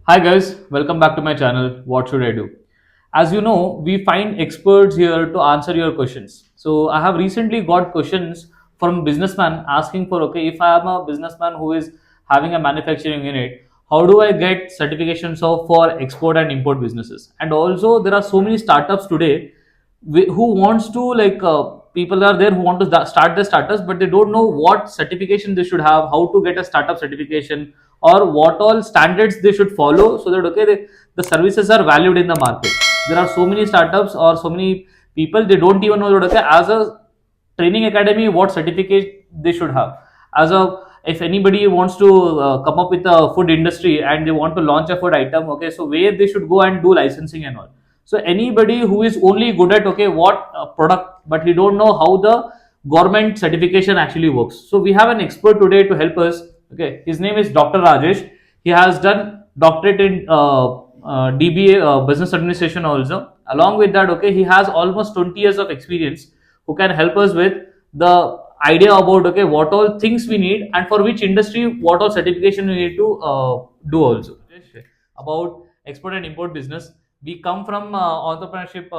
Hi guys, welcome back to my channel. What should I do? As you know, we find experts here to answer your questions. So I have recently got questions from businessman asking for okay, if I am a businessman who is having a manufacturing unit, how do I get certifications of for export and import businesses? And also there are so many startups today who wants to people are there who want to start their startups, but they don't know what certification they should have, how to get a startup certification, or what all standards they should follow so that the services are valued in the market. There are so many startups or so many people, they don't even know that as a training academy what certificate they should have. As a If anybody wants to come up with a food industry and they want to launch a food item, okay, so where they should go and do licensing and all. So anybody who is only good at okay what product, but he don't know how the government certification actually works. So we have an expert today to help us. Okay, his name is Dr. Rajesh. He has done doctorate in DBA, business administration also. Along with that, okay, he has almost 20 years of experience who can help us with the idea about okay what all things we need and for which industry what all certification we need to do also. About export and import business, we come from entrepreneurship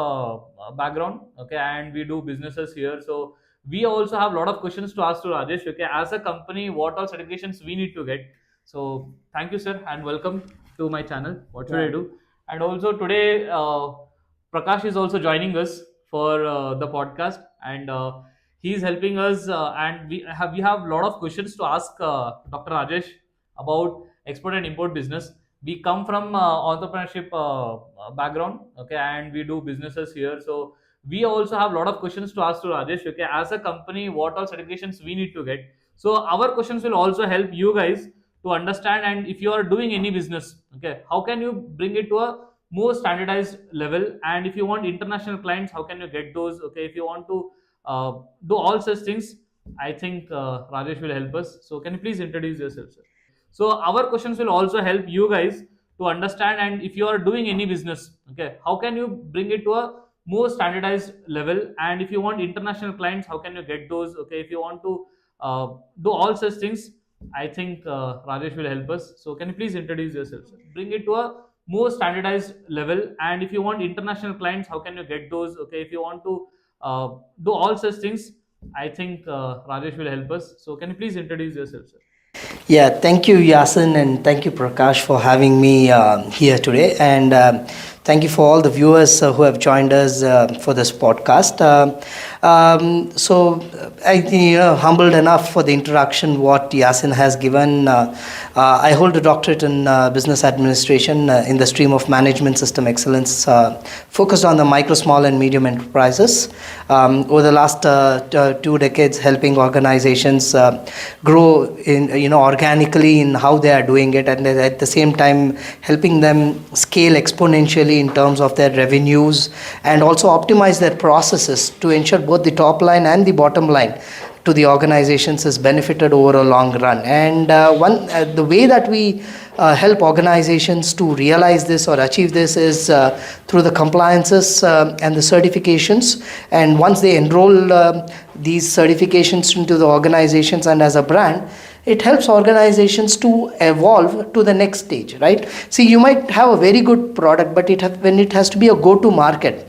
background, okay, and we do businesses here. So we also have a lot of questions to ask to Rajesh. Okay, as a company, what all certifications we need to get? So thank you, sir, and welcome to my channel. What should I do? And also today, Prakash is also joining us for the podcast, and he is helping us. And we have a lot of questions to ask Dr. Rajesh about export and import business. We come from entrepreneurship background, okay, and we do businesses here. So we also have a lot of questions to ask to Rajesh. Okay, as a company, what all certifications we need to get? So our questions will also help you guys to understand. And if you are doing any business, okay, how can you bring it to a more standardized level? And if you want international clients, how can you get those? Okay, if you want to do all such things, I think Rajesh will help us. So can you please introduce yourself, sir? So our questions will also help you guys to understand. And if you are doing any business, okay, how can you bring it to a more standardized level? And if you want international clients, how can you get those? Okay, if you want to do all such things, I think Rajesh will help us. So can you please introduce yourself, sir? Bring it to a more standardized level. And if you want international clients, how can you get those? Okay, if you want to do all such things, I think Rajesh will help us. So can you please introduce yourself, sir? Yeah, thank you, Yasin, and thank you, Prakash, for having me here today. And thank you for all the viewers who have joined us for this podcast. I think, humbled enough for the introduction what Yasin has given. I hold a doctorate in business administration in the stream of management system excellence, focused on the micro, small, and medium enterprises. Over the last 2 decades, helping organizations grow in organically in how they are doing it, and at the same time helping them scale exponentially in terms of their revenues and also optimize their processes to ensure both the top line and the bottom line to the organizations is benefited over a long run. And the way that we help organizations to realize this or achieve this is through the compliances and the certifications. And once they enroll these certifications into the organizations and as a brand, it helps organizations to evolve to the next stage, right? See, you might have a very good product, but when it has to be a go-to market,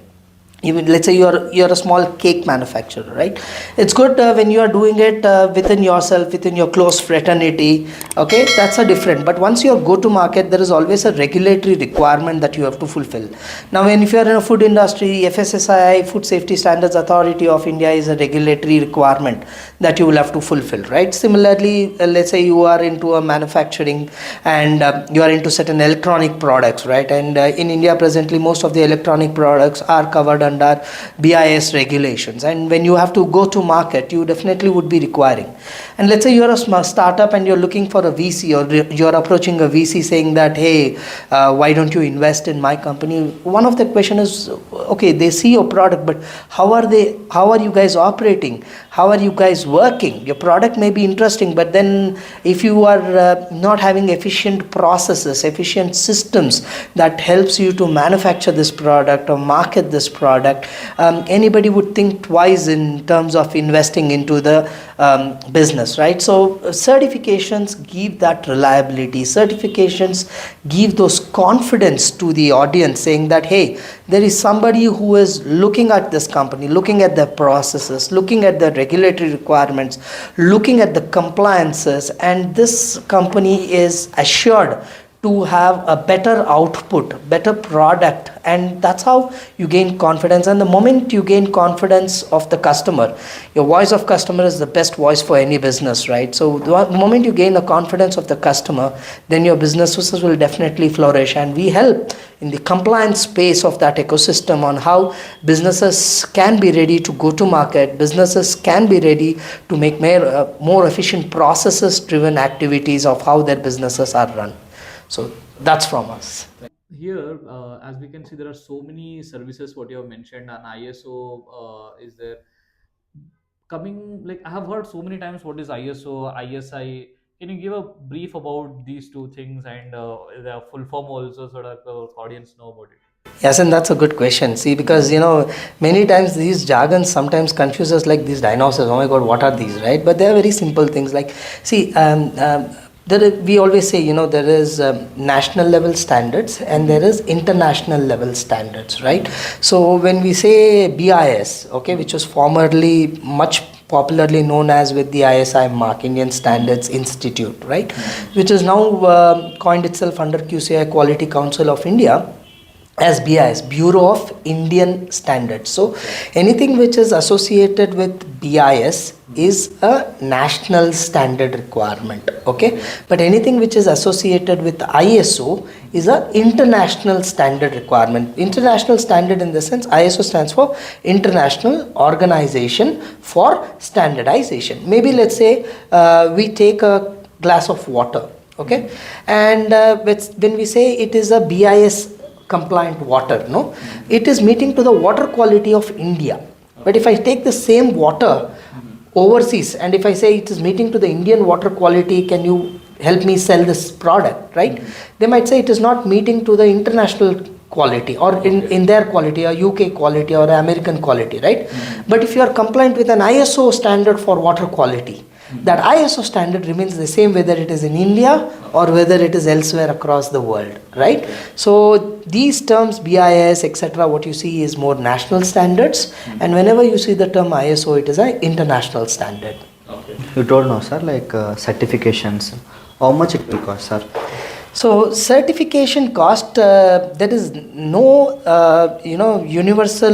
even let's say you're a small cake manufacturer, right? It's good when you are doing it within yourself, within your close fraternity, okay, that's a different. But once you go to market, there is always a regulatory requirement that you have to fulfill. Now if you are in a food industry, FSSAI, Food Safety Standards Authority of India, is a regulatory requirement that you will have to fulfill, right? Similarly, let's say you are into a manufacturing and you are into certain electronic products, right? And in India presently, most of the electronic products are covered under BIS regulations, and when you have to go to market, you definitely would be requiring. And let's say you're a small startup and you're looking for a VC, or you're approaching a VC saying that, hey, why don't you invest in my company? One of the question is, okay, they see your product, but how are you guys operating? How are you guys working? Your product may be interesting, but then if you are not having efficient processes, efficient systems that helps you to manufacture this product or market this product, product, anybody would think twice in terms of investing into the business, right? So certifications give that reliability. Certifications give those confidence to the audience, saying that, hey, there is somebody who is looking at this company, looking at their processes, looking at the regulatory requirements, looking at the compliances, and this company is assured to have a better output, better product, and that's how you gain confidence. And the moment you gain confidence of the customer, your voice of customer is the best voice for any business, right? So the moment you gain the confidence of the customer, then your businesses will definitely flourish. And we help in the compliance space of that ecosystem on how businesses can be ready to go to market, businesses can be ready to make more efficient processes driven activities of how their businesses are run. So that's from us. Here, as we can see, there are so many services what you have mentioned, and ISO is there. Coming, like I have heard so many times, what is ISO, ISI? Can you give a brief about these two things and the full form also, so that the audience know about it? Yes, and that's a good question. See, because many times these jargons sometimes confuse us, like these dinosaurs. Oh my God, what are these, right? But they are very simple things. Like, see, we always say, there is national level standards and there is international level standards, right? So when we say BIS, okay, which was formerly much popularly known as with the ISI mark, Indian Standards Institute, right, which is now coined itself under QCI Quality Council of India as BIS, Bureau of Indian Standards. So anything which is associated with BIS is a national standard requirement, okay? But anything which is associated with ISO is a international standard requirement. International standard in the sense, ISO stands for International Organization for Standardization. Maybe let's say we take a glass of water, okay? And when we say it is a BIS compliant water, no, it is meeting to the water quality of India. But if I take the same water overseas and if I say it is meeting to the Indian water quality, can you help me sell this product, right? They might say it is not meeting to the international quality or in their quality, or UK quality or American quality, right? But if you are compliant with an ISO standard for water quality, that ISO standard remains the same whether it is in India or whether it is elsewhere across the world, right? So these terms BIS, etc., what you see is more national standards, and whenever you see the term ISO, it is an international standard. Okay. You told now, sir, like certifications, how much it will cost, sir? So certification cost, there is no universal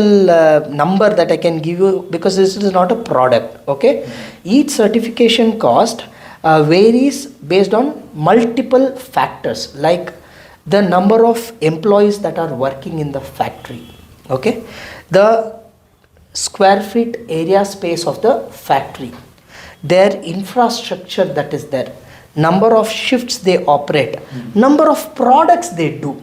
number that I can give you, because this is not a product, okay? Each certification cost varies based on multiple factors, like the number of employees that are working in the factory, okay? The square feet area space of the factory, their infrastructure that is there, number of shifts they operate, number of products they do,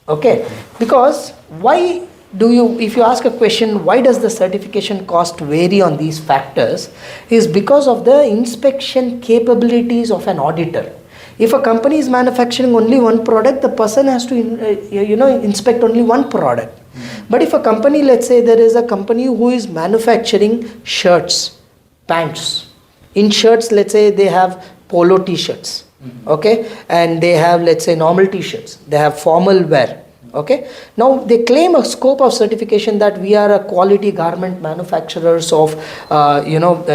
okay? Because why do you, if you ask a question, why does the certification cost vary on these factors, is because of the inspection capabilities of an auditor. If a company is manufacturing only one product, the person has to inspect only one product. But if a company, let's say there is a company who is manufacturing shirts, pants. In shirts, let's say they have polo t-shirts, okay, and they have, let's say, normal t-shirts, they have formal wear, okay. Now they claim a scope of certification that we are a quality garment manufacturers of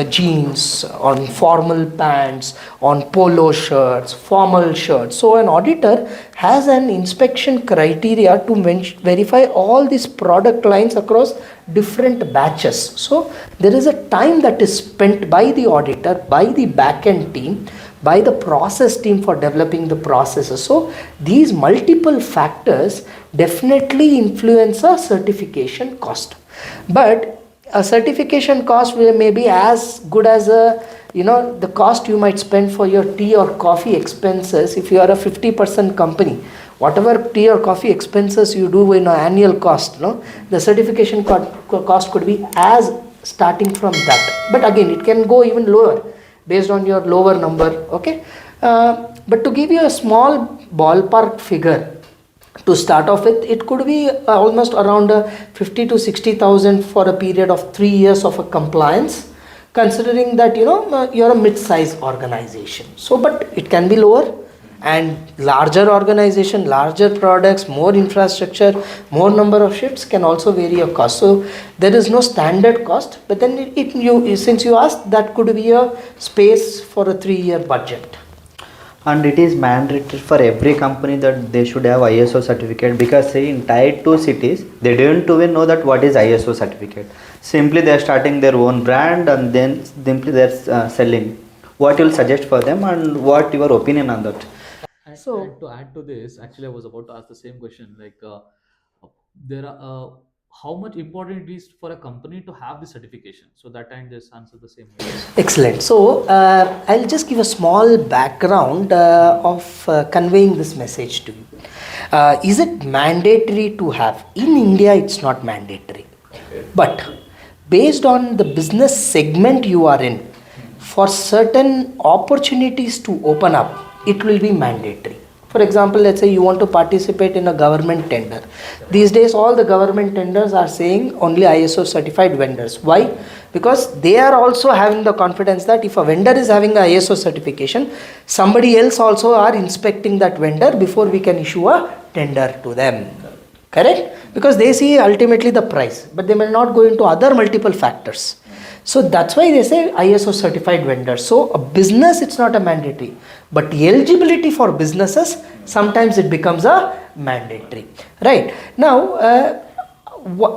jeans, on formal pants, on polo shirts, formal shirts. So an auditor has an inspection criteria to verify all these product lines across different batches. So there is a time that is spent by the auditor, by the back-end team, by the process team for developing the processes. So these multiple factors definitely influence a certification cost. But a certification cost may be as good as the cost you might spend for your tea or coffee expenses. If you are a 50% company, whatever tea or coffee expenses you do in an annual cost, the certification cost could be as starting from that. But again, it can go even lower based on your lower number, okay? But to give you a small ballpark figure, To start off with, it could be almost around 50 to 60,000 for a period of 3 years of a compliance, considering that you're a mid-sized organization. So, but it can be lower, and larger organization, larger products, more infrastructure, more number of shifts can also vary your cost. So there is no standard cost, but then since you asked, that could be a space for a 3-year budget. And it is mandatory for every company that they should have ISO certificate, because say in tier 2 cities they don't even know that what is ISO certificate. Simply they are starting their own brand and then simply they are selling. What you will suggest for them, and what your opinion on that? And to add to this, actually, I was about to ask the same question. There are how much important it is for a company to have the certification. So that time, just answer the same way. Excellent. So I'll just give a small background of conveying this message to you. Is it mandatory to have? In India, it's not mandatory. Okay. But based on the business segment you are in, for certain opportunities to open up, it will be mandatory. For example, let's say you want to participate in a government tender. These days, all the government tenders are saying only ISO certified vendors. Why? Because they are also having the confidence that if a vendor is having a ISO certification, somebody else also are inspecting that vendor before we can issue a tender to them. Correct? Because they see ultimately the price, but they may not go into other multiple factors. So that's why they say ISO certified vendors. So a business, it's not a mandatory, but eligibility for businesses, sometimes it becomes a mandatory. Right? Now,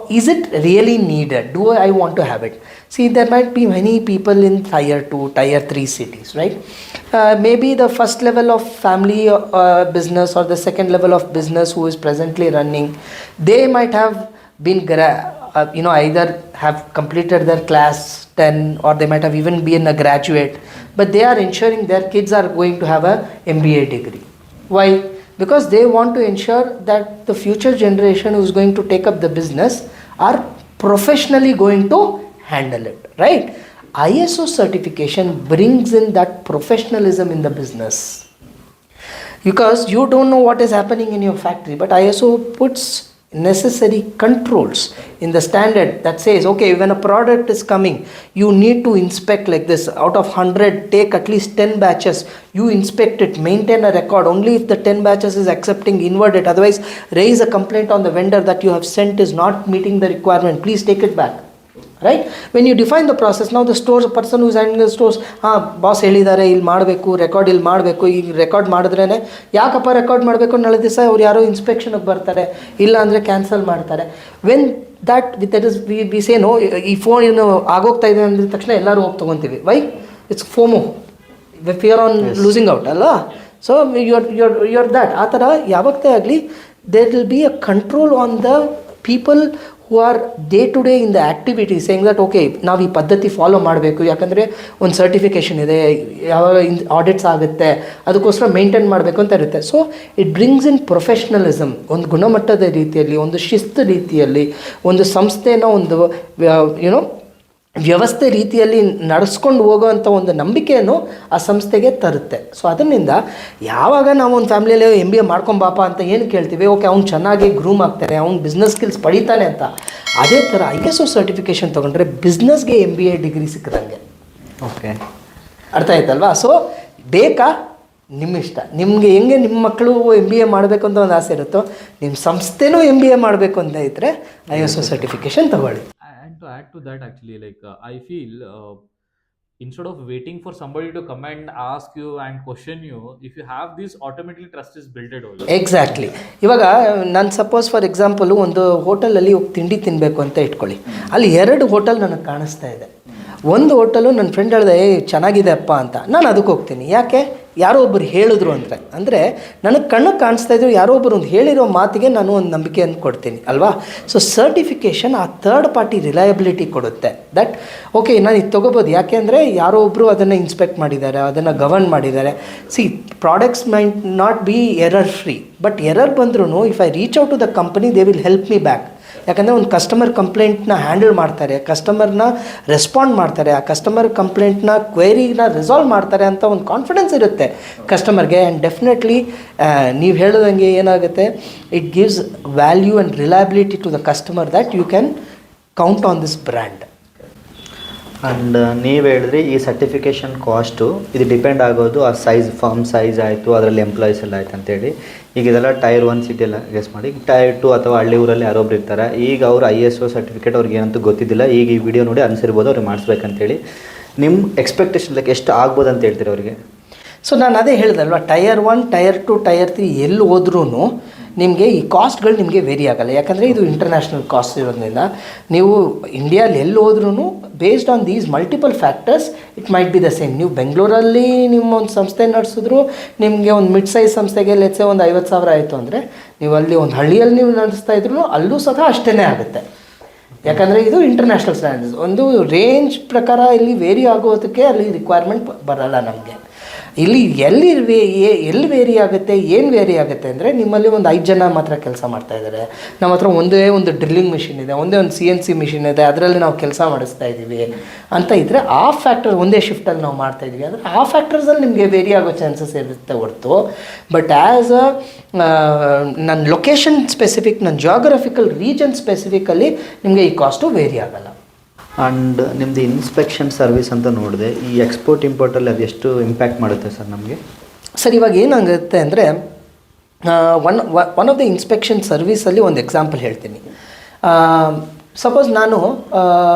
is it really needed? Do I want to have it? See, there might be many people in tier 2, tier 3 cities, right? Maybe the first level of family business or the second level of business who is presently running, they might have been either have completed their class 10, or they might have even been a graduate, but they are ensuring their kids are going to have a MBA degree. Why? Because they want to ensure that the future generation who is going to take up the business are professionally going to handle it, right? ISO certification brings in that professionalism in the business, because you don't know what is happening in your factory, but ISO puts necessary controls in the standard that says, okay, when a product is coming, you need to inspect like this. Out of 100, take at least 10 batches, you inspect it, maintain a record. Only if the 10 batches is accepting, invert it. Otherwise, raise a complaint on the vendor that you have sent is not meeting the requirement, please take it back. Right? When you define the process, now the stores, person who is handling the stores, boss ಹೇಳಿದ್ದಾರೆ ಇಲ್ಲಿ ಮಾಡಬೇಕು, record ಇಲ್ಲಿ ಮಾಡಬೇಕು, ಈಗ record ಮಾಡಿದ್ರೇ ಯಾಕಪ್ಪ record ಮಾಡಬೇಕು, ನಾಳೆ ದಿವಸ ಅವ್ರು ಯಾರೋ ಇನ್ಸ್ಪೆಕ್ಷನ್ಗೆ ಬರ್ತಾರೆ, ಇಲ್ಲ ಅಂದರೆ ಕ್ಯಾನ್ಸಲ್ ಮಾಡ್ತಾರೆ. When that is we say no, ಈ ಫೋನ್ ಏನು ಆಗೋಗ್ತಾ ಇದೆ ಅಂದಿದ ತಕ್ಷಣ ಎಲ್ಲರೂ ಹೋಗಿ ತೊಗೊತೀವಿ. Why? It's FOMO, fear of losing out ಅಲ್ಲ. So you're that. ಆ ಥರ ಯಾವತ್ತೇ ಆಗಲಿ, there will be a control on the people who are day to day in the activity, saying that okay, ನಾವು ಈ ಪದ್ಧತಿ ಫಾಲೋ ಮಾಡಬೇಕು, ಯಾಕಂದರೆ ಒಂದು ಸರ್ಟಿಫಿಕೇಷನ್ ಇದೆ, ಯಾವಾಗ ಆಡಿಟ್ಸ್ ಆಗುತ್ತೆ, ಅದಕ್ಕೋಸ್ಕರ ಮೇಂಟೈನ್ ಮಾಡಬೇಕು ಅಂತ ಇರುತ್ತೆ. So it brings in professionalism, ಒಂದು ಗುಣಮಟ್ಟದ ರೀತಿಯಲ್ಲಿ, ಒಂದು ಶಿಸ್ತು ರೀತಿಯಲ್ಲಿ, ಒಂದು ಸಂಸ್ಥೆನ ಒಂದು ವ್ಯವಸ್ಥೆ ರೀತಿಯಲ್ಲಿ ನಡೆಸ್ಕೊಂಡು ಹೋಗೋವಂಥ ಒಂದು ನಂಬಿಕೆಯನ್ನು ಆ ಸಂಸ್ಥೆಗೆ ತರುತ್ತೆ. ಸೊ ಅದರಿಂದ ಯಾವಾಗ ನಾವು ಒಂದು ಫ್ಯಾಮಿಲಿಯಲ್ಲಿ MBA ಮಾಡ್ಕೊಂಬಾಪ ಅಂತ ಏನು ಕೇಳ್ತೀವಿ, ಓಕೆ ಅವ್ನು ಚೆನ್ನಾಗಿ ಗ್ರೂಮ್ ಆಗ್ತಾನೆ, ಅವ್ನು ಬಿಸ್ನೆಸ್ ಸ್ಕಿಲ್ಸ್ ಪಡೀತಾನೆ ಅಂತ. ಅದೇ ಥರ ISO ಸರ್ಟಿಫಿಕೇಷನ್ ತೊಗೊಂಡ್ರೆ ಬಿಸ್ನೆಸ್ಗೆ MBA ಡಿಗ್ರಿ ಸಿಕ್ಕದಂಗೆ. ಓಕೆ, ಅರ್ಥ ಆಯ್ತಲ್ವಾ? ಸೊ ಬೇಕಾ, ನಿಮ್ಮ ಇಷ್ಟ. ನಿಮಗೆ ಹೆಂಗೆ ನಿಮ್ಮ ಮಕ್ಕಳು MBA ಮಾಡಬೇಕು ಅಂತ ಒಂದು ಆಸೆ ಇರುತ್ತೋ, ನಿಮ್ಮ ಸಂಸ್ಥೆನೂ MBA ಮಾಡಬೇಕು ಅಂತ ಇದ್ದರೆ ISO ಸರ್ಟಿಫಿಕೇಷನ್ ತಗೊಳ್ಳಿ. And to add to that, actually, I feel instead of waiting for somebody to come and ask you and question you, if you have this, automatically trust is built also. Exactly. ಇವಾಗ ನಾನು suppose for example ಒಂದು ಹೋಟೆಲಲ್ಲಿ ಹೋಗಿ ತಿಂಡಿ ತಿನ್ನಬೇಕು ಅಂತ ಇಟ್ಕೊಳ್ಳಿ. ಅಲ್ಲಿ 2 ಹೋಟೆಲ್ ನನಗೆ ಕಾಣಿಸ್ತಾ ಇದೆ. ಒಂದು ಹೋಟೆಲು ನನ್ನ ಫ್ರೆಂಡ್ ಹೇಳಿದೆ ಚೆನ್ನಾಗಿದೆ ಅಪ್ಪ ಅಂತ, ನಾನು ಅದಕ್ಕೆ ಹೋಗ್ತೀನಿ. ಯಾಕೆ? ಯಾರೋ ಒಬ್ಬರು ಹೇಳಿದ್ರು ಅಂದರೆ ನನಗೆ ಕಣ್ಣಿಗೆ ಕಾಣಿಸ್ತಾ ಇದ್ರು, ಯಾರೋ ಒಬ್ಬರು ಒಂದು ಹೇಳಿರೋ ಮಾತಿಗೆ ನಾನು ಒಂದು ನಂಬಿಕೆಯನ್ನು ಕೊಡ್ತೀನಿ ಅಲ್ವಾ? ಸೊ ಸರ್ಟಿಫಿಕೇಷನ್ ಆ ಥರ್ಡ್ ಪಾರ್ಟಿ ರಿಲಯಬಿಲಿಟಿ ಕೊಡುತ್ತೆ. ದಟ್ ಓಕೆ, ನಾನು ಇದು ತೊಗೋಬೋದು, ಯಾಕೆ ಅಂದರೆ ಯಾರೋ ಒಬ್ಬರು ಅದನ್ನು ಇನ್ಸ್ಪೆಕ್ಟ್ ಮಾಡಿದ್ದಾರೆ, ಅದನ್ನು ಗವರ್ನ್ ಮಾಡಿದ್ದಾರೆ. See, products might not be error free, but error ಬಂದ್ರೂ if I reach out to the company, they will help me back. ಯಾಕಂದರೆ ಒಂದು ಕಸ್ಟಮರ್ ಕಂಪ್ಲೇಂಟ್ನ ಹ್ಯಾಂಡಲ್ ಮಾಡ್ತಾರೆ, ಕಸ್ಟಮರ್ನ ರೆಸ್ಪಾಂಡ್ ಮಾಡ್ತಾರೆ, ಆ ಕಸ್ಟಮರ್ ಕಂಪ್ಲೇಂಟ್ನ ಕ್ವೆರಿನ ರಿಸಾಲ್ವ್ ಮಾಡ್ತಾರೆ ಅಂತ ಒಂದು ಕಾನ್ಫಿಡೆನ್ಸ್ ಇರುತ್ತೆ ಕಸ್ಟಮರ್ಗೆ. ಆ್ಯಂಡ್ ಡೆಫಿನೆಟ್ಲಿ ನೀವು ಹೇಳೋದಂಗೆ ಏನಾಗುತ್ತೆ, it gives value and reliability to the customer that you can count on this brand. And ನೀವು ಹೇಳಿದ್ರಿ ಈ ಸರ್ಟಿಫಿಕೇಷನ್ ಕಾಸ್ಟು ಇದು ಡಿಪೆಂಡ್ ಆಗೋದು ಆ ಸೈಜ್, ಫರ್ಮ್ ಸೈಜ್ ಆಯಿತು, ಅದರಲ್ಲಿ ಎಂಪ್ಲಾಯೀಸ್ ಎಲ್ಲ ಆಯ್ತು ಅಂತೇಳಿ. ಈಗ ಇದೆಲ್ಲ ಟೈರ್ 1 ಸಿಟಿ ಎಲ್ಲ ಗೆಸ್ ಮಾಡಿ, ಟೈರ್ 2 ಅಥವಾ ಹಳ್ಳಿ ಊರಲ್ಲಿ ಯಾರೊಬ್ರು ಇರ್ತಾರೆ, ಈಗ ಅವರು ISO ಸರ್ಟಿಫಿಕೇಟ್ ಅವ್ರಿಗೆ ಏನಂತೂ ಗೊತ್ತಿದ್ದಿಲ್ಲ, ಈಗ ಈ ವಿಡಿಯೋ ನೋಡಿ ಅನಿಸಿರ್ಬೋದು ಅವ್ರಿಗೆ ಮಾಡಿಸ್ಬೇಕಂತೇಳಿ. ನಿಮ್ಮ ಎಕ್ಸ್ಪೆಕ್ಟೇಷನ್ ಲೈಕ್ ಎಷ್ಟು ಆಗ್ಬೋದು ಅಂತ ಹೇಳ್ತೀರಿ ಅವರಿಗೆ? ಸೊ ನಾನು ಅದೇ ಹೇಳಿದಲ್ವ, ಟೈರ್ 1, ಟೈರ್ 2, ಟೈರ್ 3 ಎಲ್ಲಿ ಹೋದ್ರೂ ನಿಮಗೆ ಈ ಕಾಸ್ಟ್ಗಳು ನಿಮಗೆ ವೇರಿ ಆಗೋಲ್ಲ. ಯಾಕಂದರೆ ಇದು ಇಂಟರ್ನ್ಯಾಷನಲ್ ಕಾಸ್ಟ್ ಇರೋದ್ರಿಂದ ನೀವು ಇಂಡಿಯಾಲಿ ಎಲ್ಲಿ ಹೋದ್ರೂ based on these multiple factors it might be the same. ನೀವು ಬೆಂಗಳೂರಲ್ಲಿ ನಿಮ್ಮ ಒಂದು ಸಂಸ್ಥೆ ನಡೆಸಿದ್ರು, ನಿಮಗೆ ಒಂದು ಮಿಡ್ ಸೈಜ್ ಸಂಸ್ಥೆಗೆ ಲೆಟ್ಸೆ ಒಂದು 50,000 ಆಯಿತು ಅಂದರೆ, ನೀವು ಅಲ್ಲಿ ಒಂದು ಹಳ್ಳಿಯಲ್ಲಿ ನೀವು ನಡೆಸ್ತಾ ಇದ್ರು ಅಲ್ಲೂ ಸಹ ಅಷ್ಟೇ ಆಗುತ್ತೆ. ಯಾಕಂದರೆ ಇದು ಇಂಟರ್ನ್ಯಾಷನಲ್ ಸ್ಟ್ಯಾಂಡರ್ಡ್ಸ್, ಒಂದು ರೇಂಜ್ ಪ್ರಕಾರ ಇಲ್ಲಿ ವೇರಿ ಆಗೋದಕ್ಕೆ ಅಲ್ಲಿ ರಿಕ್ವೈರ್ಮೆಂಟ್ ಬರೋಲ್ಲ ನಮಗೆ. ಇಲ್ಲಿ ಎಲ್ಲಿ ವೇರಿ ಆಗುತ್ತೆ, ಏನು ವೇರಿ ಆಗುತ್ತೆ ಅಂದರೆ, ನಿಮ್ಮಲ್ಲಿ ಒಂದು 5 ಜನ ಮಾತ್ರ ಕೆಲಸ ಮಾಡ್ತಾ ಇದ್ದಾರೆ, ನಮ್ಮ ಹತ್ರ ಒಂದೇ ಒಂದು ಡ್ರಿಲ್ಲಿಂಗ್ ಮಿಷಿನ್ ಇದೆ, ಒಂದೇ ಒಂದು CNC ಮಿಷಿನ್ ಇದೆ, ಅದರಲ್ಲಿ ನಾವು ಕೆಲಸ ಮಾಡಿಸ್ತಾ ಇದ್ದೀವಿ ಅಂತ ಇದ್ದರೆ ಆ ಫ್ಯಾಕ್ಟರ್ ಒಂದೇ ಶಿಫ್ಟಲ್ಲಿ ನಾವು ಮಾಡ್ತಾ ಇದ್ದೀವಿ ಅಂದರೆ ಆ ಫ್ಯಾಕ್ಟರ್ಸಲ್ಲಿ ನಿಮಗೆ ವೇರಿ ಆಗೋ ಚಾನ್ಸಸ್ ಇರುತ್ತೆ ಹೊರತು. ಬಟ್ ಆ್ಯಸ್ ನನ್ನ ಲೊಕೇಶನ್ ಸ್ಪೆಸಿಫಿಕ್, ನನ್ನ ಜಿಯೋಗ್ರಫಿಕಲ್ ರೀಜನ್ ಸ್ಪೆಸಿಫಿಕಲ್ಲಿ ನಿಮಗೆ ಈ ಕಾಸ್ಟು ವೇರಿ ಆಗೋಲ್ಲ. ಆ್ಯಂಡ್ ನಿಮ್ಮದು ಇನ್ಸ್ಪೆಕ್ಷನ್ ಸರ್ವಿಸ್ ಅಂತ ನೋಡಿದೆ, ಈ ಎಕ್ಸ್ಪೋರ್ಟ್ ಇಂಪೋರ್ಟಲ್ಲಿ ಅದು ಎಷ್ಟು ಇಂಪ್ಯಾಕ್ಟ್ ಮಾಡುತ್ತೆ ಸರ್ ನಮಗೆ? ಸರ್ ಇವಾಗ ಏನಾಗುತ್ತೆ ಅಂದರೆ, ಒನ್ ಆಫ್ ದ ಇನ್ಸ್ಪೆಕ್ಷನ್ ಸರ್ವಿಸಲ್ಲಿ ಒಂದು ಎಕ್ಸಾಂಪಲ್ ಹೇಳ್ತೀನಿ. ಸಪೋಸ್ ನಾನು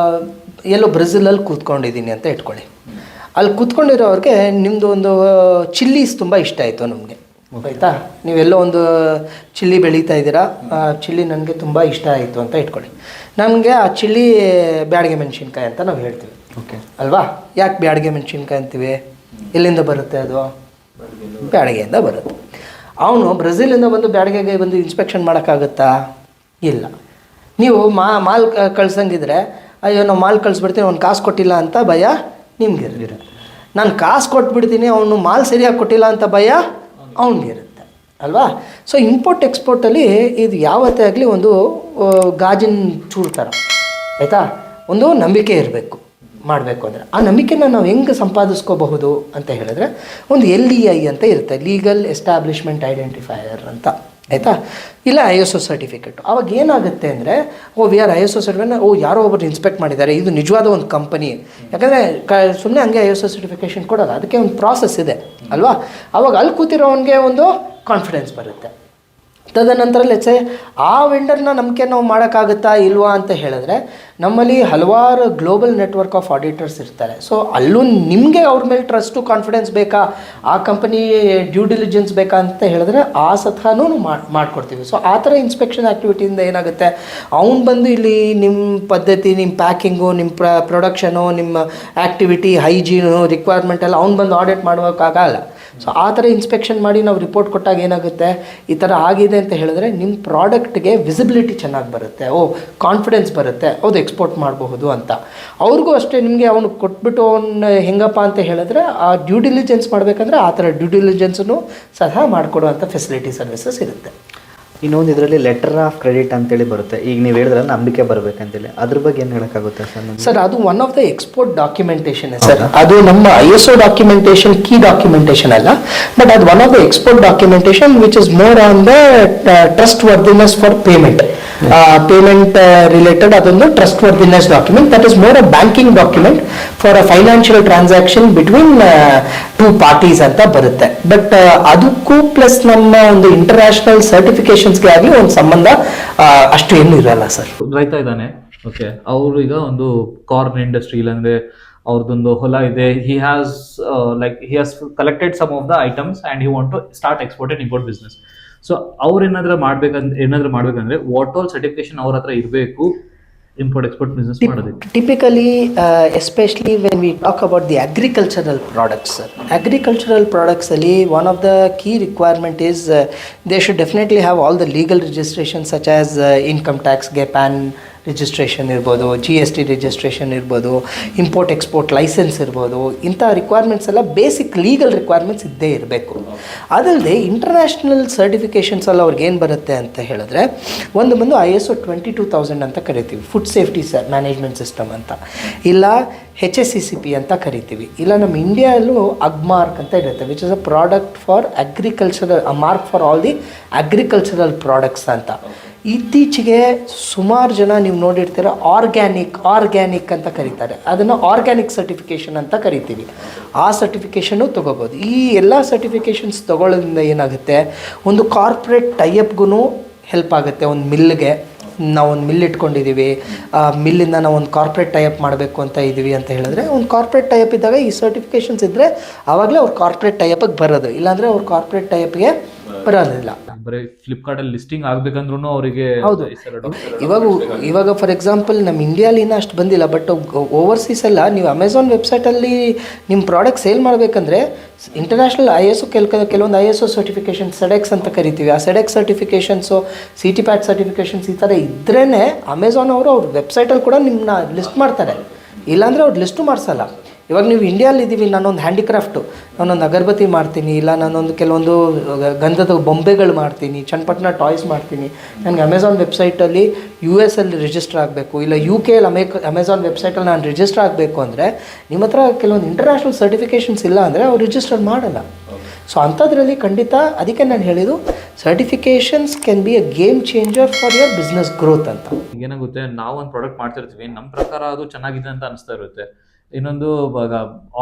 ಎಲ್ಲೋ ಬ್ರೆಜಿಲಲ್ಲಿ ಕೂತ್ಕೊಂಡಿದ್ದೀನಿ ಅಂತ ಇಟ್ಕೊಳ್ಳಿ. ಅಲ್ಲಿ ಕೂತ್ಕೊಂಡಿರೋರಿಗೆ ನಿಮ್ಮದು ಒಂದು ಚಿಲ್ಲೀಸ್ ತುಂಬ ಇಷ್ಟ ಆಯಿತು ನಮಗೆ, ಆಯಿತಾ? ನೀವೆಲ್ಲೋ ಒಂದು ಚಿಲ್ಲಿ ಬೆಳೀತಾ ಇದ್ದೀರಾ, ಚಿಲ್ಲಿ ನನಗೆ ತುಂಬ ಇಷ್ಟ ಆಯಿತು ಅಂತ ಇಟ್ಕೊಳ್ಳಿ. ನಮಗೆ ಆ ಚಿಲ್ಲಿ ಬ್ಯಾಡಿಗೆ ಮೆಣಸಿನ್ಕಾಯಿ ಅಂತ ನಾವು ಹೇಳ್ತೀವಿ, ಓಕೆ ಅಲ್ವಾ? ಯಾಕೆ ಬ್ಯಾಡಿಗೆ ಮೆಣಸಿನ್ಕಾಯಿ ಅಂತೀವಿ? ಎಲ್ಲಿಂದ ಬರುತ್ತೆ ಅದು? ಬ್ಯಾಡಿಗೆಯಿಂದ ಬರುತ್ತೆ. ಅವನು ಬ್ರೆಜಿಲಿಂದ ಬಂದು ಬ್ಯಾಡಿಗೆಗೆ ಬಂದು ಇನ್ಸ್ಪೆಕ್ಷನ್ ಮಾಡೋಕ್ಕಾಗುತ್ತಾ? ಇಲ್ಲ. ನೀವು ಮಾಲ್ ಕಳ್ಸಂಗಿದ್ರೆ, ಅಯ್ಯೋ ನಾವು ಮಾಲ್ ಕಳಿಸ್ಬಿಡ್ತೀನಿ, ಅವ್ನು ಕಾಸು ಕೊಟ್ಟಿಲ್ಲ ಅಂತ ಭಯ ನಿಮ್ಗಿರ. ನಾನು ಕಾಸು ಕೊಟ್ಬಿಡ್ತೀನಿ, ಅವನು ಮಾಲ್ ಸರಿಯಾಗಿ ಕೊಟ್ಟಿಲ್ಲ ಅಂತ ಭಯ ಅವನಿಗಿರುತ್ತೆ ಅಲ್ವಾ? ಸೊ ಇಂಪೋರ್ಟ್ ಎಕ್ಸ್ಪೋರ್ಟಲ್ಲಿ ಇದು ಯಾವತ್ತೇ ಆಗಲಿ ಒಂದು ಗಾಜಿನ ಚೂರು ಥರ, ಆಯಿತಾ? ಒಂದು ನಂಬಿಕೆ ಇರಬೇಕು ಮಾಡಬೇಕು ಅಂದರೆ. ಆ ನಂಬಿಕೆನ ನಾವು ಹೆಂಗೆ ಸಂಪಾದಿಸ್ಕೋಬಹುದು ಅಂತ ಹೇಳಿದ್ರೆ, ಒಂದು LEI ಅಂತ ಇರುತ್ತೆ, ಲೀಗಲ್ ಎಸ್ಟಾಬ್ಲಿಷ್ಮೆಂಟ್ ಐಡೆಂಟಿಫೈಯರ್ ಅಂತ, ಆಯಿತಾ? ಇಲ್ಲ ISO ಸರ್ಟಿಫಿಕೇಟು. ಅವಾಗ ಏನಾಗುತ್ತೆ ಅಂದರೆ, ವಿ ಆರ್ ISO ಸರ್ಟಿಫಿಕೇಟ್, ಯಾರೋ ಒಬ್ಬರು ಇನ್ಸ್ಪೆಕ್ಟ್ ಮಾಡಿದ್ದಾರೆ, ಇದು ನಿಜವಾದ ಒಂದು ಕಂಪನಿ. ಯಾಕಂದರೆ ಸುಮ್ಮನೆ ಹಂಗೆ ISO ಸರ್ಟಿಫಿಕೇಷನ್ ಕೊಡೋಲ್ಲ, ಅದಕ್ಕೆ ಒಂದು ಪ್ರಾಸೆಸ್ ಇದೆ ಅಲ್ವಾ? ಅವಾಗ ಅಲ್ಲಿ ಕೂತಿರೋವನಿಗೆ ಒಂದು ಕಾನ್ಫಿಡೆನ್ಸ್ ಬರುತ್ತೆ. ತದನಂತರ ಲೆಟ್ಸೆ ಆ ವೆಂಡರ್ನ ನಂಬಿಕೆ ನಾವು ಮಾಡೋಕ್ಕಾಗುತ್ತಾ ಇಲ್ವಾ ಅಂತ ಹೇಳಿದ್ರೆ, ನಮ್ಮಲ್ಲಿ ಹಲವಾರು ಗ್ಲೋಬಲ್ ನೆಟ್ವರ್ಕ್ ಆಫ್ ಆಡಿಟರ್ಸ್ ಇರ್ತಾರೆ. ಸೊ ಅಲ್ಲೂ ನಿಮಗೆ ಅವ್ರ ಮೇಲೆ ಟ್ರಸ್ಟು ಕಾನ್ಫಿಡೆನ್ಸ್ ಬೇಕಾ, ಆ ಕಂಪನಿ ಡ್ಯೂ ಡಿಲಿಜೆನ್ಸ್ ಬೇಕಾ ಅಂತ ಹೇಳಿದ್ರೆ ಆ ಸತ್ವನೂ ಮಾಡಿಕೊಡ್ತೀವಿ. ಸೊ ಆ ಥರ ಇನ್ಸ್ಪೆಕ್ಷನ್ ಆ್ಯಕ್ಟಿವಿಟಿಯಿಂದ ಏನಾಗುತ್ತೆ, ಅವ್ನು ಬಂದು ಇಲ್ಲಿ ನಿಮ್ಮ ಪದ್ಧತಿ, ನಿಮ್ಮ ಪ್ಯಾಕಿಂಗು, ನಿಮ್ಮ ಪ್ರೊಡಕ್ಷನು, ನಿಮ್ಮ ಆ್ಯಕ್ಟಿವಿಟಿ, ಹೈಜೀನು, ರಿಕ್ವೈರ್ಮೆಂಟ್ ಎಲ್ಲ ಅವ್ನು ಬಂದು ಆಡಿಟ್ ಮಾಡೋಕ್ಕಾಗಲ್ಲ. ಸೊ ಆ ಥರ ಇನ್ಸ್ಪೆಕ್ಷನ್ ಮಾಡಿ ನಾವು ರಿಪೋರ್ಟ್ ಕೊಟ್ಟಾಗ ಏನಾಗುತ್ತೆ, ಈ ಥರ ಆಗಿದೆ ಅಂತ ಹೇಳಿದ್ರೆ ನಿಮ್ಮ ಪ್ರಾಡಕ್ಟ್ಗೆ ವಿಸಿಬಿಲಿಟಿ ಚೆನ್ನಾಗಿ ಬರುತ್ತೆ, ಕಾನ್ಫಿಡೆನ್ಸ್ ಬರುತ್ತೆ, ಹೌದು ಎಕ್ಸ್ಪೋರ್ಟ್ ಮಾಡಬಹುದು ಅಂತ. ಅವ್ರಿಗೂ ಅಷ್ಟೇ, ನಿಮಗೆ ಅವನು ಕೊಟ್ಬಿಟ್ಟು ಅವ್ನು ಹೆಂಗಪ್ಪ ಅಂತ ಹೇಳಿದ್ರೆ ಆ ಡ್ಯೂ ಡಿಲಿಜೆನ್ಸ್ ಮಾಡಬೇಕಂದ್ರೆ ಆ ಥರ ಡ್ಯೂ ಡಿಲಿಜೆನ್ಸನ್ನು ಸಹ ಮಾಡಿಕೊಡುವಂಥ ಫೆಸಿಲಿಟಿ ಸರ್ವಿಸಸ್ ಇರುತ್ತೆ. ಇನ್ನೊಂದು ಇದರಲ್ಲಿ ಲೆಟರ್ ಆಫ್ ಕ್ರೆಡಿಟ್ ಅಂತೇಳಿ ಬರುತ್ತೆ, ಈಗ ನೀವು ಹೇಳಿದ್ರಲ್ಲ ನಂಬಿಕೆ ಬರಬೇಕಂತೇಳಿ, ಅದ್ರ ಬಗ್ಗೆ ಏನು ಹೇಳೋಕ್ಕಾಗುತ್ತೆ ಸರ್? ಸರ್ ಅದು one of the export documentation sir. ಅದು ನಮ್ಮ ISO ಡಾಕ್ಯುಮೆಂಟೇಷನ್ ಕೀ ಡಾಕ್ಯುಮೆಂಟೇಷನ್ ಅಲ್ಲ, ಬಟ್ ಅದು one of the export documentation which is more on the trustworthiness for payment related. ಅದೊಂದು trustworthiness document, that is more a banking document for a financial transaction between 2 parties ಅಂತ ಬರುತ್ತೆ. But ಅದಕ್ಕೂ plus ನಮ್ಮ ಒಂದು international ಸರ್ಟಿಫಿಕೇಶನ್ಸ್ಗೆ ಆಗಲಿ ಒಂದು ಸಂಬಂಧ ಅಷ್ಟು ಏನು ಇರಲ್ಲ ಸರ್. ರೈತ ಇದ್ದಾನೆ, ಓಕೆ, ಅವರು ಈಗ ಒಂದು ಕಾರ್ನ್ ಇಂಡಸ್ಟ್ರಿ, ಇಲ್ಲಾಂದ್ರೆ ಅವ್ರದ್ದೊಂದು ಹೊಲ ಇದೆ, he has collected some of the items and he want to start export and import business. So ಅವ್ರು ಏನಾದ್ರೂ ಮಾಡ್ಬೇಕಂದ್ರೆ ವಾಟ್ ಆಲ್ ಸರ್ಟಿಫಿಕೇಶನ್ ಅವ್ರ ಹತ್ರ ಇರಬೇಕು import export business ಮಾಡೋದಕ್ಕೆ? Typically, especially when we talk about the agricultural products, agricultural products ali one of the key requirement is they should definitely have all the legal registrations such as income tax, GAPAN registration ಇರ್ಬೋದು, GST registration ಇರ್ಬೋದು, import export licence ಇರ್ಬೋದು, ಇಂಥ requirements ಎಲ್ಲ basic legal requirements ಇದ್ದೇ ಇರಬೇಕು. ಅದಲ್ಲದೆ international ಸರ್ಟಿಫಿಕೇಷನ್ಸಲ್ಲಿ ಅವ್ರಿಗೆ ಏನು ಬರುತ್ತೆ ಅಂತ ಹೇಳಿದ್ರೆ, ಒಂದು ಬಂದು ISO 22000 ಅಂತ ಕರಿತೀವಿ, ಫುಡ್ ಸೇಫ್ಟಿ ಮ್ಯಾನೇಜ್ಮೆಂಟ್ ಸಿಸ್ಟಮ್ ಅಂತ, ಇಲ್ಲ HACCP ಅಂತ ಕರಿತೀವಿ, ಇಲ್ಲ ನಮ್ಮ ಇಂಡಿಯಾಲ್ಲೂ ಅಗ್ಮಾರ್ಕ್ ಅಂತ ಇರುತ್ತೆ, which is a product for agricultural, mark for all the agricultural products ಅಂತ. ಇತ್ತೀಚೆಗೆ ಸುಮಾರು ಜನ ನೀವು ನೋಡಿರ್ತೀರ ಆರ್ಗ್ಯಾನಿಕ್ ಅಂತ ಕರೀತಾರೆ, ಅದನ್ನು ಆರ್ಗ್ಯಾನಿಕ್ ಸರ್ಟಿಫಿಕೇಷನ್ ಅಂತ ಕರಿತೀವಿ. ಆ ಸರ್ಟಿಫಿಕೇಷನ್ನು ತೊಗೋಬೋದು. ಈ ಎಲ್ಲ ಸರ್ಟಿಫಿಕೇಷನ್ಸ್ ತೊಗೊಳ್ಳೋದ್ರಿಂದ ಏನಾಗುತ್ತೆ, ಒಂದು ಕಾರ್ಪೊರೇಟ್ ಟೈಅಪ್ಗೂ ಹೆಲ್ಪ್ ಆಗುತ್ತೆ. ಒಂದು ಮಿಲ್ಗೆ ನಾವು ಒಂದು ಮಿಲ್ ಇಟ್ಕೊಂಡಿದ್ದೀವಿ, ಮಿಲ್ಲಿಂದ ನಾವು ಒಂದು ಕಾರ್ಪೊರೇಟ್ ಟೈಅಪ್ ಮಾಡಬೇಕು ಅಂತ ಇದ್ದೀವಿ ಅಂತ ಹೇಳಿದ್ರೆ, ಒಂದು ಕಾರ್ಪೊರೇಟ್ ಟೈಅಪ್ ಇದ್ದಾಗ ಈ ಸರ್ಟಿಫಿಕೇಷನ್ಸ್ ಇದ್ದರೆ ಆವಾಗಲೇ ಅವ್ರು ಕಾರ್ಪೊರೇಟ್ ಟೈಅಪ್ಗೆ ಬರೋದು, ಇಲ್ಲಾಂದರೆ ಅವ್ರು ಕಾರ್ಪೊರೇಟ್ ಟೈಅಪ್ಗೆ ಬರೋದಿಲ್ಲ. ಬರೀ ಫ್ಲಿಪ್ಕಾರ್ಟಲ್ಲಿ ಲಿಸ್ಟಿಂಗ್ ಆಗಬೇಕಂದ್ರೂ ಅವರಿಗೆ ಹೌದು. ಇವಾಗ ಫಾರ್ ಎಕ್ಸಾಂಪಲ್ ನಮ್ಮ ಇಂಡಿಯಾಲಿನ ಅಷ್ಟು ಬಂದಿಲ್ಲ, ಬಟ್ ಓವರ್ಸೀಸೆಲ್ಲ ನೀವು ಅಮೆಝಾನ್ ವೆಬ್ಸೈಟಲ್ಲಿ ನಿಮ್ಮ ಪ್ರಾಡಕ್ಟ್ ಸೇಲ್ ಮಾಡಬೇಕಂದ್ರೆ ಇಂಟರ್ನ್ಯಾಷನಲ್ ISO ಕೆಲವೊಂದು ISO ಸರ್ಟಿಫಿಕೇಷನ್ ಸೆಡೆಕ್ಸ್ ಅಂತ ಕರಿತೀವಿ, ಆ ಸೆಡೆಕ್ಸ್ ಸರ್ಟಿಫಿಕೇಷನ್ಸು, CTPAT ಸರ್ಟಿಫಿಕೇಷನ್ಸ್ ಈ ಥರ ಇದ್ರೇ ಅಮೆಝಾನ್ ಅವರು ಅವ್ರ ವೆಬ್ಸೈಟಲ್ಲಿ ಕೂಡ ನಿಮ್ಮನ್ನ ಲಿಸ್ಟ್ ಮಾಡ್ತಾರೆ, ಇಲ್ಲಾಂದರೆ ಅವ್ರು ಲಿಸ್ಟು ಮಾಡಿಸಲ್ಲ. ಇವಾಗ ನೀವು ಇಂಡಿಯಾಲಿದ್ದೀವಿ, ನಾನೊಂದು ಹ್ಯಾಂಡಿಕ್ರಾಫ್ಟು, ನಾನೊಂದು ಅಗರಬತ್ತಿ ಮಾಡ್ತೀನಿ, ಇಲ್ಲ ನಾನೊಂದು ಕೆಲವೊಂದು ಗಂಧದ ಬೊಂಬೆಗಳು ಮಾಡ್ತೀನಿ, ಚನ್ನಪಟ್ಟಣ ಟಾಯ್ಸ್ ಮಾಡ್ತೀನಿ, ನನಗೆ ಅಮೆಝಾನ್ ವೆಬ್ಸೈಟಲ್ಲಿ US ಅಲ್ಲಿ ರಿಜಿಸ್ಟರ್ ಆಗಬೇಕು, ಇಲ್ಲ UK ಅಲ್ಲಿ ಅಮೆಝಾನ್ ವೆಬ್ಸೈಟಲ್ಲಿ ನಾನು ರಿಜಿಸ್ಟರ್ ಆಗಬೇಕು ಅಂದರೆ ನಿಮ್ಮ ಹತ್ರ ಕೆಲವೊಂದು ಇಂಟರ್ನ್ಯಾಷನಲ್ ಸರ್ಟಿಫಿಕೇಷನ್ಸ್ ಇಲ್ಲ ಅಂದರೆ ಅವ್ರು ರಿಜಿಸ್ಟರ್ ಮಾಡಲ್ಲ. ಸೊ ಅಂಥದ್ರಲ್ಲಿ ಖಂಡಿತ ಅದಕ್ಕೆ ನಾನು ಹೇಳಿದ್ದು certifications can be a game changer for your business growth ಅಂತ. ಏನಾಗುತ್ತೆ, ನಾವು ಒಂದು ಪ್ರಾಡಕ್ಟ್ ಮಾಡ್ತಿರ್ತೀವಿ, ನಮ್ಮ ಪ್ರಕಾರ ಅದು ಚೆನ್ನಾಗಿದೆ ಅಂತ ಅನಿಸ್ತಾ ಇರುತ್ತೆ. ಇನ್ನೊಂದು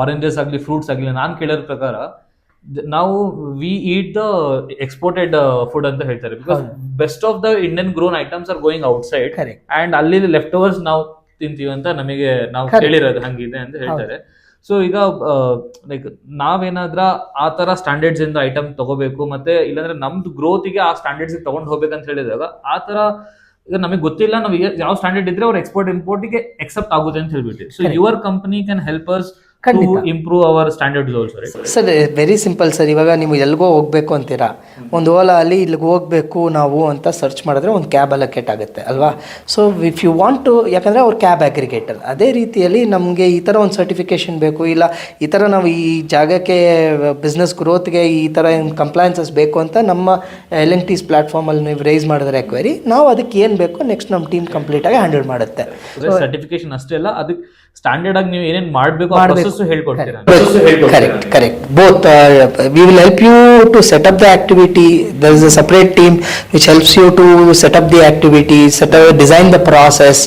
ಆರೆಂಜಸ್ ಆಗಲಿ ಫ್ರೂಟ್ಸ್ ಆಗಲಿ, ನಾನು ಕೇಳೋರ ಪ್ರಕಾರ ನಾವು we eat the exported food ಅಂತ ಹೇಳ್ತಾರೆ, because best of the Indian grown items are going outside and ಅಲ್ಲಿ ಲೆಫ್ಟ್ ಓವರ್ಸ್ ನಾವು ತಿಂತೀವಿ ಅಂತ ನಮಗೆ ನಾವು ಕೇಳಿರೋದು ಹಂಗಿದೆ ಅಂತ ಹೇಳ್ತಾರೆ. ಸೊ ಈಗ ಲೈಕ್ ನಾವೇನಾದ್ರ ಆ ತರ ಸ್ಟ್ಯಾಂಡರ್ಡ್ಸ್ ಇಂದ ಐಟಮ್ ತಗೋಬೇಕು, ಮತ್ತೆ ಇಲ್ಲಾಂದ್ರೆ ನಮ್ದು ಗ್ರೋತಿಗೆ ಆ ಸ್ಟ್ಯಾಂಡರ್ಡ್ಸ್ ತಗೊಂಡು ಹೋಗ್ಬೇಕಂತ ಹೇಳಿದಾಗ ಆ ತರ ಈಗ ನಮಗೆ ಗೊತ್ತಿಲ್ಲ ನಾವು ಯಾವ ಸ್ಟ್ಯಾಂಡರ್ಡ್ ಇದ್ರೆ ಅವ್ರ ಎಕ್ಸ್ಪೋರ್ಟ್ ಇಂಪೋರ್ಟ್ಗೆ ಎಕ್ಸೆಪ್ಟ್ ಆಗುತ್ತೆ ಅಂತ ಹೇಳ್ಬಿಟ್ಟು. So your company can help us to improve our standards also, right? Sir very simple sir. ಇವಾಗ ನೀವು ಎಲ್ಗೋ ಹೋಗ್ಬೇಕು ಅಂತೀರಾ, ಒಂದು ಓಲಾ ಅಲ್ಲಿ ಇಲ್ಲಿಗೆ ಹೋಗಬೇಕು ನಾವು ಅಂತ ಸರ್ಚ್ ಮಾಡಿದ್ರೆ ಒಂದು ಕ್ಯಾಬ್ ಅಲೋಕೇಟ್ ಆಗುತ್ತೆ ಅಲ್ವಾ? So if you want to, ಯಾಕಂದರೆ ಅವ್ರು ಕ್ಯಾಬ್ ಅಗ್ರಿಗೇಟರ್, ಅದೇ ರೀತಿಯಲ್ಲಿ ನಮಗೆ ಈ ಥರ ಒಂದು ಸರ್ಟಿಫಿಕೇಷನ್ ಬೇಕು, ಇಲ್ಲ ಈ ಥರ ನಾವು ಈ ಜಾಗಕ್ಕೆ ಬಿಸ್ನೆಸ್ ಗ್ರೋತ್ಗೆ ಈ ಥರ ಕಂಪ್ಲೈನ್ಸಸ್ ಬೇಕು ಅಂತ ನಮ್ಮ Elenktes ಪ್ಲಾಟ್ಫಾರ್ಮಲ್ಲಿ ನೀವು ರೈಸ್ ಮಾಡಿದ್ರೆ ಕ್ವೆರಿ, ನಾವು ಅದಕ್ಕೆ ಏನು ಬೇಕು ನೆಕ್ಸ್ಟ್ ನಮ್ಮ ಟೀಮ್ ಕಂಪ್ಲೀಟಾಗಿ ಹ್ಯಾಂಡಲ್ ಮಾಡುತ್ತೆ. ಸರ್ಟಿಫಿಕೇಶನ್ ಅಷ್ಟೇ ಅಲ್ಲ, ಅದಕ್ಕೆ ಸ್ಟ್ಯಾಂಡರ್ಡ್ ಆಗಿ ನೀವು ಏನೇನು ಮಾಡಬೇಕು ಹೇಳ್ಕೊಡ್ತೀರಾ? Correct. Both. We will help you to set up the activity. There is a separate team which helps you to set up the activity, design the process.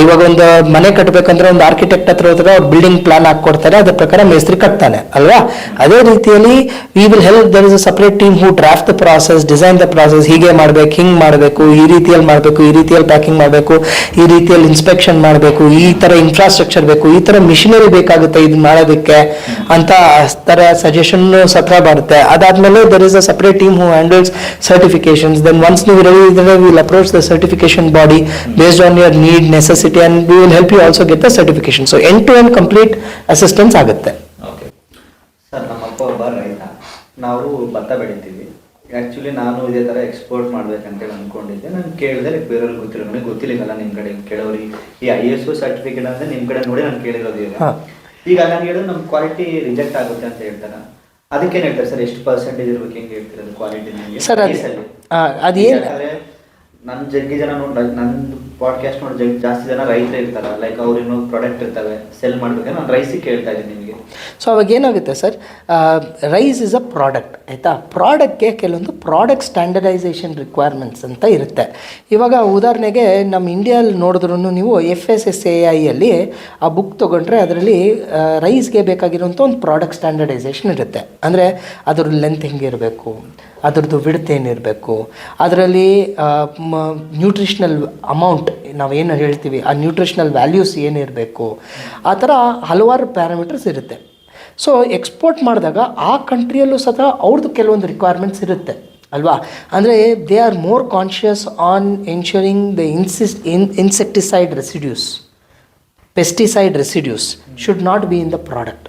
ಇವಾಗ ಒಂದು ಮನೆ ಕಟ್ಟಬೇಕಂದ್ರೆ ಒಂದು ಆರ್ಕಿಟೆಕ್ಟ್ ಹತ್ರ ಹೋದ್ರೆ ಅವ್ರು ಬಿಲ್ಡಿಂಗ್ ಪ್ಲಾನ್ ಹಾಕೊಡ್ತಾರೆ, ಅದ್ರ ಪ್ರಕಾರ ಮೇಸ್ತ್ರಿ ಕಟ್ತಾನೆ ಅಲ್ವಾ? ಅದೇ ರೀತಿಯಲ್ಲಿ we will help. There is a separate team who draft the process, design the process. ಹೀಗೆ ಮಾಡ್ಬೇಕು, ಹಿಂಗೆ ಮಾಡಬೇಕು, ಈ ರೀತಿಯಲ್ಲಿ ಮಾಡಬೇಕು, ಈ ರೀತಿಯಲ್ಲಿ ಪ್ಯಾಕಿಂಗ್ ಮಾಡಬೇಕು, ಈ ರೀತಿಯಲ್ಲಿ ಇನ್ಸ್ಪೆಕ್ಷನ್ ಮಾಡಬೇಕು, ಈ ತರ ಇನ್ಫ್ರಾಸ್ಟ್ರಕ್ಚರ್ ಬೇಕು, ಈ ತರ ಮಿಷನರಿ ಬೇಕಾಗುತ್ತೆ ಇದು ಮಾಡೋದಕ್ಕೆ ಅಂತ ತರ ಸಜೆಷನ್ ಸತ್ರ ಬರುತ್ತೆ. ಅದಾದ್ಮೇಲೆ there is a separate team who handles certifications. Then once ನೀವು ರೆಡಿ ಇದ್ರೆ we will approach the certification body based on your need, necessity, and we will help you also get the certification. So end to end complete assistance ಆಗುತ್ತೆ. Okay sir, ನಮ್ಮ ಅಪ್ಪ ಒಬ್ಬ ರೈತ, ನಾವು ಭತ್ತ ಬೆಳಿತೀವಿ. ಆ್ಯಕ್ಚುಲಿ ನಾನು ಇದೇ ಥರ ಎಕ್ಸ್ಪೋರ್ಟ್ ಮಾಡ್ಬೇಕಂತೇಳಿ ಅಂದ್ಕೊಂಡಿದ್ದೆ. ನಾನು ಕೇಳಿದೆ, ಬೇರೆಯವ್ರಿಗೆ ಗೊತ್ತಿಲ್ಲ, ನನಗೆ ಗೊತ್ತಿಲ್ಲ ನಿಮ್ಮ ಕಡೆ ಕೇಳೋರಿಗೆ ಈ ISO ಸರ್ಟಿಫಿಕೇಟ್ ಅಂದರೆ ನಿಮ್ಮ ಕಡೆ ನೋಡಿ ನಾನು ಕೇಳಿರೋದು. ಈಗ ನಾನು ಹೇಳಿದ್ರೆ ನಮ್ಮ ಕ್ವಾಲಿಟಿ ರಿಜೆಕ್ಟ್ ಆಗುತ್ತೆ ಅಂತ ಹೇಳ್ತಾರೆ, ಅದಕ್ಕೇನು ಹೇಳ್ತಾರೆ ಸರ್? ಎಷ್ಟು ಪರ್ಸೆಂಟೇಜ್ ಇರ್ಬೇಕು, ಹೆಂಗೆ ಹೇಳ್ತಿರೋದು ಕ್ವಾಲಿಟಿ ನಿಮಗೆ ಸರ್? ಅದೇನು ನನ್ನ ಜಗ್ಗಿ ಜನ ನೋಡಿ, ನನ್ನ ಪಾಡ್ಕಾಸ್ಟ್ ನೋಡಿ ಜಾಸ್ತಿ ಜನ ರೈತರು ಇರ್ತಾರೆ, ಲೈಕ್ ಅವ್ರು ಇನ್ನೂ ಪ್ರಾಡಕ್ಟ್ ಇರ್ತವೆ ಸೆಲ್ ಮಾಡಬೇಕಂದ್ರೆ ನಾನು ರೈಸಿಗೆ ಕೇಳ್ತಾ ಇದ್ದೀನಿ ನಿಮಗೆ. ಸೊ ಅವಾಗ ಏನಾಗುತ್ತೆ sir, rice is a product, ಆಯಿತಾ? ಪ್ರಾಡಕ್ಟ್ಗೆ ಕೆಲವೊಂದು ಪ್ರಾಡಕ್ಟ್ ಸ್ಟ್ಯಾಂಡರ್ಡೈಸೇಷನ್ ರಿಕ್ವೈರ್ಮೆಂಟ್ಸ್ ಅಂತ ಇರುತ್ತೆ. ಇವಾಗ ಉದಾಹರಣೆಗೆ ನಮ್ಮ ಇಂಡಿಯಲ್ಲಿ ನೋಡಿದ್ರೂ ನೀವು FSSAI ಅಲ್ಲಿ ಆ ಬುಕ್ ತೊಗೊಂಡ್ರೆ ಅದರಲ್ಲಿ ರೈಸ್ಗೆ ಬೇಕಾಗಿರುವಂಥ ಒಂದು ಪ್ರಾಡಕ್ಟ್ ಸ್ಟ್ಯಾಂಡರ್ಡೈಸೇಷನ್ ಇರುತ್ತೆ. ಅಂದರೆ ಅದ್ರ ಲೆಂತ್ ಹೆಂಗಿರಬೇಕು, ಅದರದ್ದು ವಿಡ್ತ್ ಏನಿರಬೇಕು, ಅದರಲ್ಲಿ ನ್ಯೂಟ್ರಿಷನಲ್ ಅಮೌಂಟ್ ನಾವೇನು ಹೇಳ್ತೀವಿ ಆ ನ್ಯೂಟ್ರಿಷನಲ್ ವ್ಯಾಲ್ಯೂಸ್ ಏನಿರಬೇಕು, ಆ ಥರ ಹಲವಾರು ಪ್ಯಾರಾಮೀಟರ್ಸ್ ಇರುತ್ತೆ. ಸೊ ಎಕ್ಸ್ಪೋರ್ಟ್ ಮಾಡಿದಾಗ ಆ ಕಂಟ್ರಿಯಲ್ಲೂ ಸಹ ಅವ್ರದ್ದು ಕೆಲವೊಂದು ರಿಕ್ವೈರ್ಮೆಂಟ್ಸ್ ಇರುತ್ತೆ ಅಲ್ವಾ? ಅಂದರೆ they are more conscious on ensuring the insecticide residues, pesticide residues should not be in the product.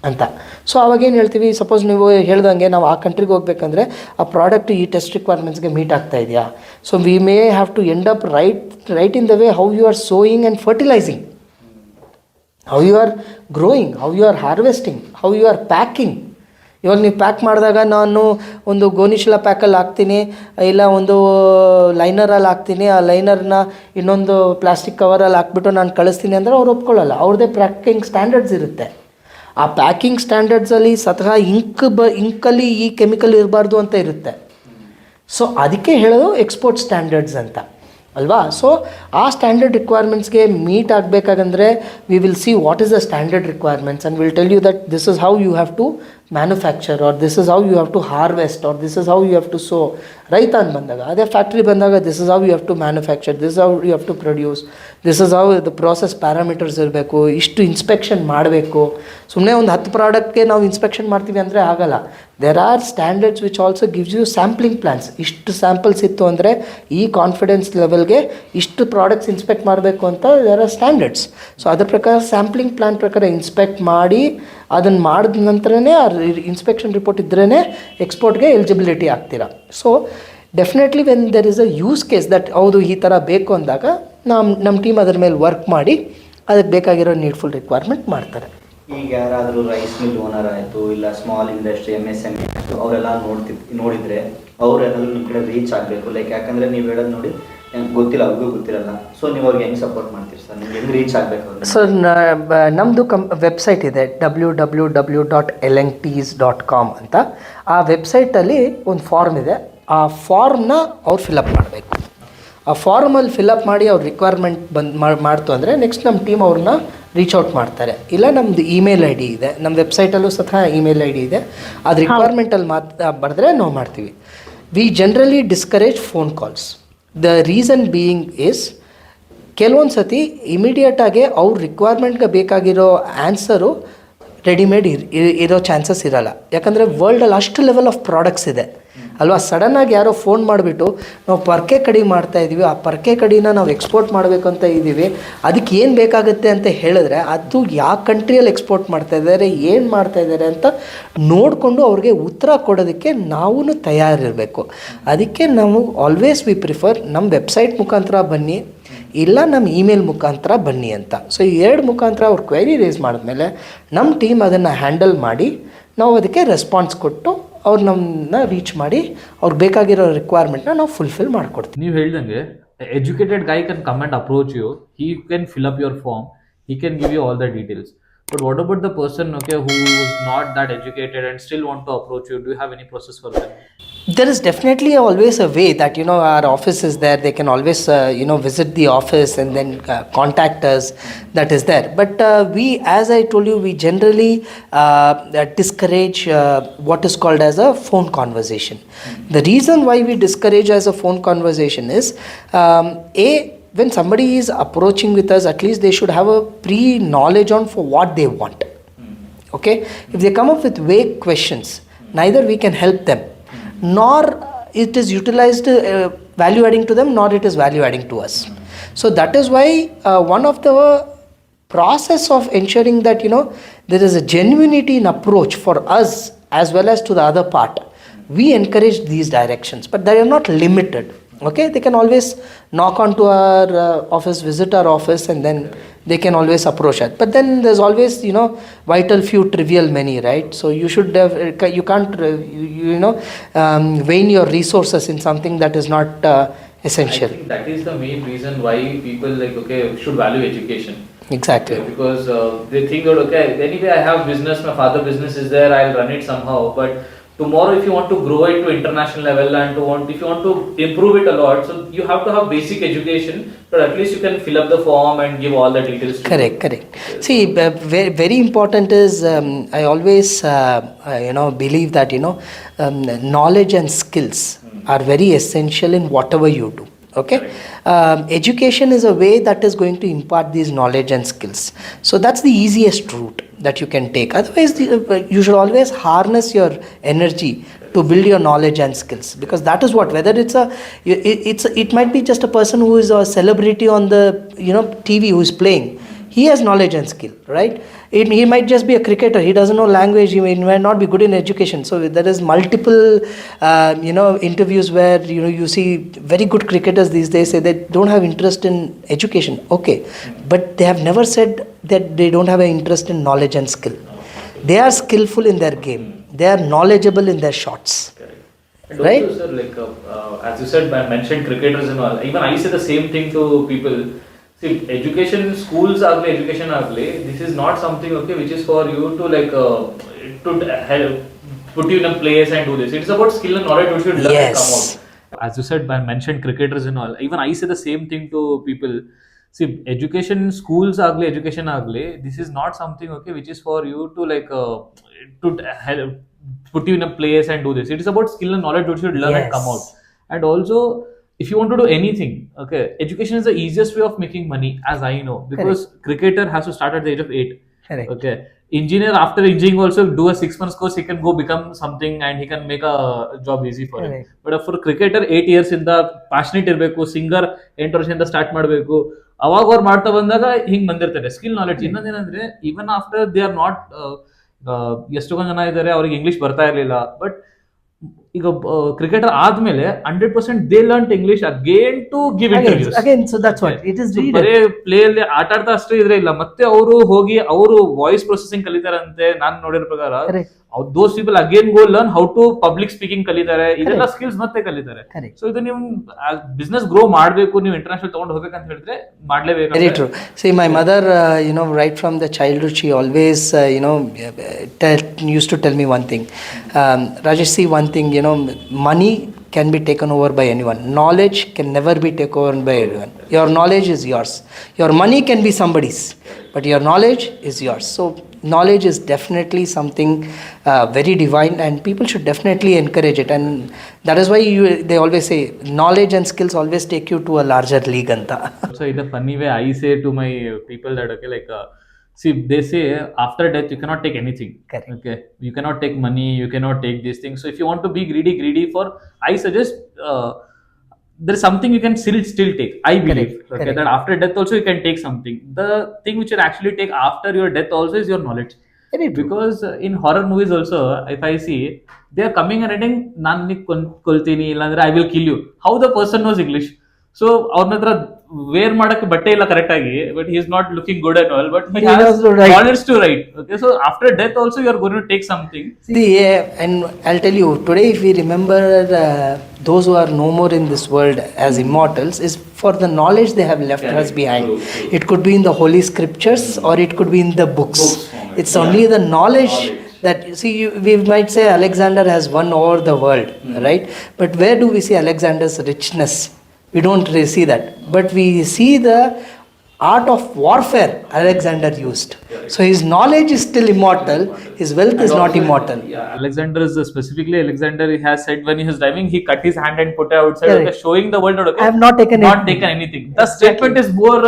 ಅಂತ. ಸೊ ಅವಾಗೇನು ಹೇಳ್ತೀವಿ, ಸಪೋಸ್ ನೀವು ಹೇಳ್ದಂಗೆ ನಾವು ಆ ಕಂಟ್ರಿಗೆ ಹೋಗ್ಬೇಕಂದ್ರೆ ಆ ಪ್ರಾಡಕ್ಟ್ ಈ ಟೆಸ್ಟ್ ರಿಕ್ವೈರ್ಮೆಂಟ್ಸ್ಗೆ ಮೀಟ್ ಆಗ್ತಾ ಇದೆಯಾ. So we may have to end up right in the way how you are sowing and fertilising, how you are growing, how you are harvesting, how you are packing. ಇವಾಗ ನೀವು pack ಮಾಡಿದಾಗ ನಾನು ಒಂದು ಗೋಣಿಚೀಲ ಪ್ಯಾಕಲ್ಲಿ ಹಾಕ್ತೀನಿ, ಇಲ್ಲ ಒಂದು ಲೈನರಲ್ಲಿ ಹಾಕ್ತೀನಿ, ಆ ಲೈನರ್ನ ಇನ್ನೊಂದು ಪ್ಲಾಸ್ಟಿಕ್ ಕವರಲ್ಲಿ ಹಾಕ್ಬಿಟ್ಟು ನಾನು ಕಳಿಸ್ತೀನಿ ಅಂದರೆ ಅವ್ರು ಒಪ್ಕೊಳ್ಳಲ್ಲ. ಅವ್ರದ್ದೇ ಪ್ಯಾಕಿಂಗ್ ಸ್ಟ್ಯಾಂಡರ್ಡ್ಸ್ ಇರುತ್ತೆ. ಆ ಪ್ಯಾಕಿಂಗ್ ಸ್ಟ್ಯಾಂಡರ್ಡ್ಸಲ್ಲಿ ಸ್ವತಃ ಇಂಕಲ್ಲಿ ಈ ಕೆಮಿಕಲ್ ಇರಬಾರ್ದು ಅಂತ ಇರುತ್ತೆ. ಸೊ ಅದಕ್ಕೆ ಹೇಳೋದು ಎಕ್ಸ್ಪೋರ್ಟ್ ಸ್ಟ್ಯಾಂಡರ್ಡ್ಸ್ ಅಂತ ಅಲ್ವಾ. ಸೊ ಆ ಸ್ಟ್ಯಾಂಡರ್ಡ್ ರಿಕ್ವೈರ್ಮೆಂಟ್ಸ್ಗೆ ಮೀಟ್ ಆಗಬೇಕಾಗಂದ್ರೆ we will see what is the standard requirements and will tell you that this is how you have to manufacture, or this is how you have to harvest, or this is how you have to sow. ರೈತ ಅಂತ ಬಂದಾಗ ಅದೇ factory ಬಂದಾಗ this is how you have to manufacture, this how you have to produce, this is how the process parameters ಇರಬೇಕು, ಇಷ್ಟು inspection ಮಾಡಬೇಕು. ಸುಮ್ಮನೆ ಒಂದು 10 ಪ್ರಾಡಕ್ಟ್ಗೆ ನಾವು ಇನ್ಸ್ಪೆಕ್ಷನ್ ಮಾಡ್ತೀವಿ ಅಂದರೆ ಆಗಲ್ಲ. There are standards which also gives you sampling plans. ಇಷ್ಟು ಸ್ಯಾಂಪಲ್ಸ್ ಇತ್ತು ಅಂದರೆ ಈ ಕಾನ್ಫಿಡೆನ್ಸ್ ಲೆವೆಲ್ಗೆ ಇಷ್ಟು ಪ್ರಾಡಕ್ಟ್ಸ್ ಇನ್ಸ್ಪೆಕ್ಟ್ ಮಾಡಬೇಕು ಅಂತ ದೇರ್ ಆರ್ ಸ್ಟ್ಯಾಂಡರ್ಡ್ಸ್. ಸೊ ಅದ್ರ ಪ್ರಕಾರ ಸ್ಯಾಂಪ್ಲಿಂಗ್ ಪ್ಲಾನ್ ಪ್ರಕಾರ ಇನ್ಸ್ಪೆಕ್ಟ್ ಮಾಡಿ ಅದನ್ನು ಮಾಡಿದ ನಂತರನೇ ಆ ಇನ್ಸ್ಪೆಕ್ಷನ್ ರಿಪೋರ್ಟ್ ಇದ್ರೇ ಎಕ್ಸ್ಪೋರ್ಟ್ಗೆ ಎಲಿಜಿಬಿಲಿಟಿ ಆಗ್ತೀರಾ. So definitely when there is a use case that ಹೌದು ಈ ಥರ ಬೇಕು ಅಂದಾಗ ನಮ್ಮ ಟೀಮ್ ಅದ್ರ ಮೇಲೆ ವರ್ಕ್ ಮಾಡಿ ಅದಕ್ಕೆ ಬೇಕಾಗಿರೋ ನೀಡ್ಫುಲ್ ರಿಕ್ವೈರ್ಮೆಂಟ್ ಮಾಡ್ತಾರೆ. ಈಗ ಯಾರಾದರೂ ರೈಸ್ ಮಿಲ್ ಓನರ್ ಆಯಿತು, ಇಲ್ಲ ಸ್ಮಾಲ್ ಇಂಡಸ್ಟ್ರಿ MSME ಆಯಿತು, ಅವರೆಲ್ಲ ನೋಡಿದರೆ ಅವರೆಲ್ಲರೂ ನಿಮ್ಮ ಕಡೆ ರೀಚ್ ಆಗಬೇಕು. ಲೈಕ್ ಯಾಕಂದರೆ ನೀವು ಹೇಳೋದು ನೋಡಿ ಗೊತ್ತಿಲ್ಲ, ಅವ್ರಿಗೂ ಗೊತ್ತಿರಲ್ಲ. ಸೊ ನೀವು ಅವ್ರಿಗೆ ಹೆಂಗೆ ಸಪೋರ್ಟ್ ಮಾಡ್ತೀರಿ ಸರ್? ನಿಮ್ಗೆ ಹೆಂಗೆ ರೀಚ್ ಆಗಬೇಕು? ಸರ್ ನಮ್ಮದು ವೆಬ್ಸೈಟ್ ಇದೆ www.elenktes.com ಅಂತ. ಆ ವೆಬ್ಸೈಟಲ್ಲಿ ಒಂದು ಫಾರ್ಮ್ ಇದೆ. ಆ ಫಾರ್ಮ್ನ ಅವ್ರು ಫಿಲಪ್ ಮಾಡಬೇಕು. ಆ ಫಾರ್ಮಲ್ಲಿ ಫಿಲಪ್ ಮಾಡಿ ಅವ್ರ ರಿಕ್ವೈರ್ಮೆಂಟ್ ಮಾಡ್ತು ಅಂದರೆ ನೆಕ್ಸ್ಟ್ ನಮ್ಮ ಟೀಮ್ ಅವ್ರನ್ನ ರೀಚ್ ಔಟ್ ಮಾಡ್ತಾರೆ. ಇಲ್ಲ ನಮ್ಮದು ಇಮೇಲ್ ID ಇದೆ, ನಮ್ಮ ವೆಬ್ಸೈಟಲ್ಲೂ ಸಹ ಇಮೇಲ್ ID ಇದೆ. ಅದು ರಿಕ್ವೈರ್ಮೆಂಟಲ್ಲಿ ಬರೆದ್ರೆ ನಾವು ಮಾಡ್ತೀವಿ. V generally discourage phone calls. The reason being is ಕೆಲವೊಂದು ಸತಿ ಇಮಿಡಿಯೇಟಾಗಿ ಅವ್ರ ರಿಕ್ವೈರ್ಮೆಂಟ್ಗೆ ಬೇಕಾಗಿರೋ ಆನ್ಸರು ರೆಡಿಮೇಡ್ ಇರೋ ಚಾನ್ಸಸ್ ಇರೋಲ್ಲ. ಯಾಕಂದರೆ ವರ್ಲ್ಡಲ್ಲಿ ಅಷ್ಟು ಲೆವೆಲ್ ಆಫ್ ಪ್ರಾಡಕ್ಟ್ಸ್ ಇದೆ ಅಲ್ವಾ. ಸಡನ್ನಾಗಿ ಯಾರೋ ಫೋನ್ ಮಾಡಿಬಿಟ್ಟು ನಾವು ಪರ್ಕೆ ಕಡಿ ಮಾಡ್ತಾಯಿದ್ದೀವಿ, ಆ ಪರ್ಕೆ ಕಡಿನ ನಾವು ಎಕ್ಸ್ಪೋರ್ಟ್ ಮಾಡಬೇಕು ಅಂತ ಇದ್ದೀವಿ, ಅದಕ್ಕೆ ಏನು ಬೇಕಾಗುತ್ತೆ ಅಂತ ಹೇಳಿದ್ರೆ ಅದು ಯಾವ ಕಂಟ್ರಿಯಲ್ಲಿ ಎಕ್ಸ್ಪೋರ್ಟ್ ಮಾಡ್ತಾಯಿದ್ದಾರೆ, ಏನು ಮಾಡ್ತಾಯಿದ್ದಾರೆ ಅಂತ ನೋಡಿಕೊಂಡು ಅವ್ರಿಗೆ ಉತ್ತರ ಕೊಡೋದಕ್ಕೆ ನಾವು ತಯಾರಿರಬೇಕು. ಅದಕ್ಕೆ ನಾವು ಆಲ್ವೇಸ್ ವಿ ಪ್ರಿಫರ್ ನಮ್ಮ ವೆಬ್ಸೈಟ್ ಮುಖಾಂತರ ಬನ್ನಿ, ಇಲ್ಲ ನಮ್ಮ ಇಮೇಲ್ ಮುಖಾಂತರ ಬನ್ನಿ ಅಂತ. ಸೊ ಈ 2 ಮುಖಾಂತರ ಅವ್ರು ಕ್ವೆರಿ ರೇಸ್ ಮಾಡಿದ್ಮೇಲೆ ನಮ್ಮ ಟೀಮ್ ಅದನ್ನು ಹ್ಯಾಂಡಲ್ ಮಾಡಿ ನಾವು ಅದಕ್ಕೆ ರೆಸ್ಪಾನ್ಸ್ ಕೊಟ್ಟು ಅವ್ರು ನಮ್ಮನ್ನ ರೀಚ್ ಮಾಡಿ ಅವ್ರಿಗೆ ಬೇಕಾಗಿರೋ ರಿಕ್ವೈರ್ಮೆಂಟ್ನ ನಾವು ಫುಲ್ಫಿಲ್ ಮಾಡಿಕೊಡ್ತೀವಿ. ನೀವು ಹೇಳ್ದಂಗೆ educated guy can come and approach you, he can fill up your form, he can give you all the details. But what about the person, okay, who is not that educated and still want to approach you? Do you have any process for them? There is definitely always a way that, our office is there. They can always, visit the office and then contact us. That is there. But we, as I told you, we generally discourage what is called as a phone conversation. The reason why we discourage as a phone conversation is, when somebody is approaching with us, at least they should have a pre-knowledge on for what they want. Okay? If they come up with vague questions, neither we can help them, nor it is utilized value adding to them, nor it is value adding to us. So that is why one of the process of ensuring that, there is a genuinity in approach for us as well as to the other part, we encourage these directions, but they are not limited. Okay, they can always knock on to our office, visit our office, and then they can always approach us. But then there's always, vital few, trivial many, right? So you should have, you can't, wane your resources in something that is not essential. I think that is the main reason why people should value education. Exactly. Okay, because they think that, anyway I have business, my father business is there, I'll run it somehow, but tomorrow if you want to grow it to international level and if you want to improve it a lot, so you have to have basic education, but at least you can fill up the form and give all the details. Correct. See, very important is, I always believe that knowledge and skills are very essential in whatever you do. Okay, education is a way that is going to impart these knowledge and skills. So that's the easiest route that you can take. Otherwise, you should always harness your energy to build your knowledge and skills, because that is what, whether it might be just a person who is a celebrity on the TV who is playing. he has knowledge and skill, right? He might just be a cricketer. He doesn't know language. He might not be good in education. So there is multiple, interviews where you see very good cricketers these days say they don't have interest in education. Okay, but they have never said that they don't have an interest in knowledge and skill. They are skillful in their game. They are knowledgeable in their shots. And right? also, sir, like as you said, I mentioned cricketers and all. Even I say the same thing to people. See, education, schools are education are this is not something which is for you to to help put you in a place and do this. It is about skill and knowledge which you learn and come out. As you said, I mentioned cricketers and all. Even I say the same thing to people. See, education, schools ugly, education ugly. This is not something which is for you to help put you in a place and do this. It is about skill and knowledge which you learn and come out. And also, if you want to do anything, education is the easiest way of making money, as I know, because cricketer has to start at the age of 8. Correct. Okay, engineer after engineering also do a 6 months course, he can go become something and he can make a job easy for him. But for cricketer 8 years in the passionate ಇರಬೇಕು, singer 8 ವರ್ಷದಿಂದ start ಮಾಡಬೇಕು. ಅವಾಗ ಅವ್ರು ಮಾಡ್ತಾ ಬಂದಾಗ ಹಿಂಗ್ ಬಂದಿರ್ತಾರೆ skill knowledge. ಇನ್ನೊಂದೇನಂದ್ರೆ even after they are not ಎಷ್ಟೊಂದು ಜನ ಇದ್ದಾರೆ ಅವ್ರಿಗೆ ಇಂಗ್ಲಿಷ್ ಬರ್ತಾ ಇರಲಿಲ್ಲ, ಬಟ್ ಈಗ ಕ್ರಿಕೆಟರ್ ಆದ್ಮೇಲೆ 100% they learn English again to give interviews again. So that's what it is. ಬರೇ ಪ್ಲೇ ಅಲ್ಲಿ ಆಟ ಆಡ್ತಾ ಅಷ್ಟೇ ಇದ್ರೆ ಇಲ್ಲ, ಮತ್ತೆ ಅವರು ಹೋಗಿ ಅವರು ವಾಯ್ಸ್ ಪ್ರೊಸೆಸಿಂಗ್ ಕಲಿತಾರಂತೆ. ನಾನು ನೋಡಿರೋ ಪ್ರಕಾರ those people again go learn how to public speaking ಕಲಿತಾರೆ. ಇದೆಲ್ಲ ಸ್ಕಿಲ್ಸ್ ಮತ್ತೆ ಕಲಿತಾರೆ. ಸೊ ಇದು ನೀವು ಬಿಸ್ನೆಸ್ ಗ್ರೋ ಮಾಡಬೇಕು, ನೀವು ಇಂಟರ್ನ್ಯಾಷನಲ್ ತಗೊಂಡು ಹೋಗ್ಬೇಕಂತ ಹೇಳಿದ್ರೆ ಮಾಡ್ಲೇಬೇಕು. Very true. See, my mother, right from the childhood, she always, used to tell me one thing. Rajesh, see one thing, money can be taken over by anyone. Knowledge can never be taken over by anyone. Your knowledge is yours. Your money can be somebody's, but your knowledge is yours. So knowledge is definitely something very divine, and people should definitely encourage it. And that is why they always say knowledge and skills always take you to a larger league anta. So in a funny way, I say to my people that see, they say after death you cannot take anything. Correct. Okay, you cannot take money, you cannot take these things. So if you want to be greedy for, I suggest there is something you can still take. I believe that after death also you can take something. The thing which you actually take after your death also is your knowledge. Because in horror movies also, if I see, they are coming and writing, "Nan nik koltini," I will kill you. How the person knows English? So ಅವ್ರನ್ನ ಹತ್ರ wear ಮಾಡಕ್ಕೆ ಬಟ್ಟೆ ಇಲ್ಲ correct ಆಗಿ, but he is not looking good and all, but he has knowledge to write. Okay, so after death also you are going to take something. See, and I'll tell you today, if we remember those who are no more in this world as immortals, is for the knowledge they have left us behind. It could be in the holy scriptures or it could be in the books. It's only the knowledge that, see, we might say Alexander has won over the world, right? But where do we see Alexander's richness? We don't really see that, but we see the art of warfare Alexander used. So his knowledge is still immortal, his wealth is not immortal. Alexander is specifically, Alexander has said when he was diving, he cut his hand and put it outside, showing the world that I have not taken anything. The statement is more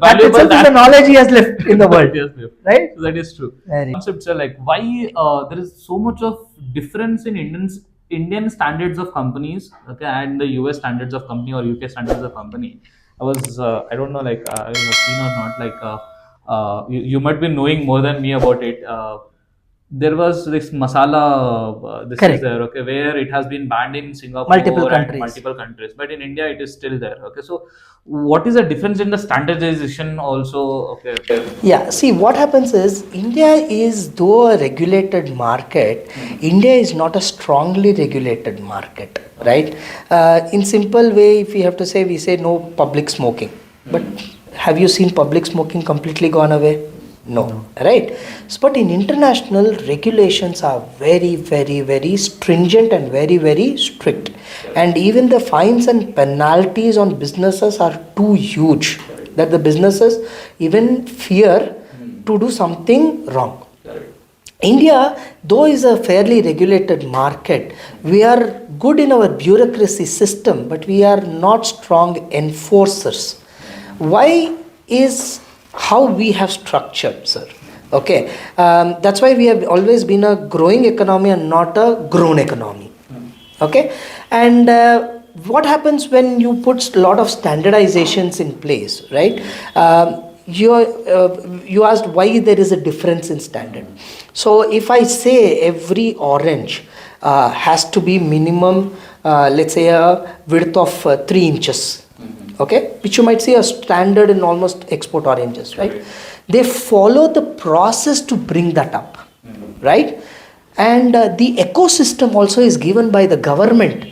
valuable than the knowledge he has left in the world. Right? So that is true. Concepts are like why there is so much of difference in Indian standards of companies, and the US standards of company or UK standards of company. I was I don't know you have seen or not, you might be knowing more than me about it. There was this masala this is there, where it has been banned in Singapore multiple countries, but in India it is still there. So what is the difference in the standardization also? Yeah, see, what happens is India is, though a regulated market, India is not a strongly regulated market, right? In simple way, if we have to say, we say no public smoking, but have you seen public smoking completely gone away? No. Right? So, but in international, regulations are very, very, very stringent and very, very strict. And even the fines and penalties on businesses are too huge that the businesses even fear to do something wrong. India, though is a fairly regulated market, we are good in our bureaucracy system, but we are not strong enforcers. Why is how we have structured, sir. Okay, that's why we have always been a growing economy and not a grown economy. Okay, and what happens when you put a lot of standardizations in place, right? you asked why there is a difference in standard. So if I say every orange has to be minimum, let's say a width of 3 inches, okay, which you might see a standard in almost export oranges, right? They follow the process to bring that up, right? And the ecosystem also is given by the government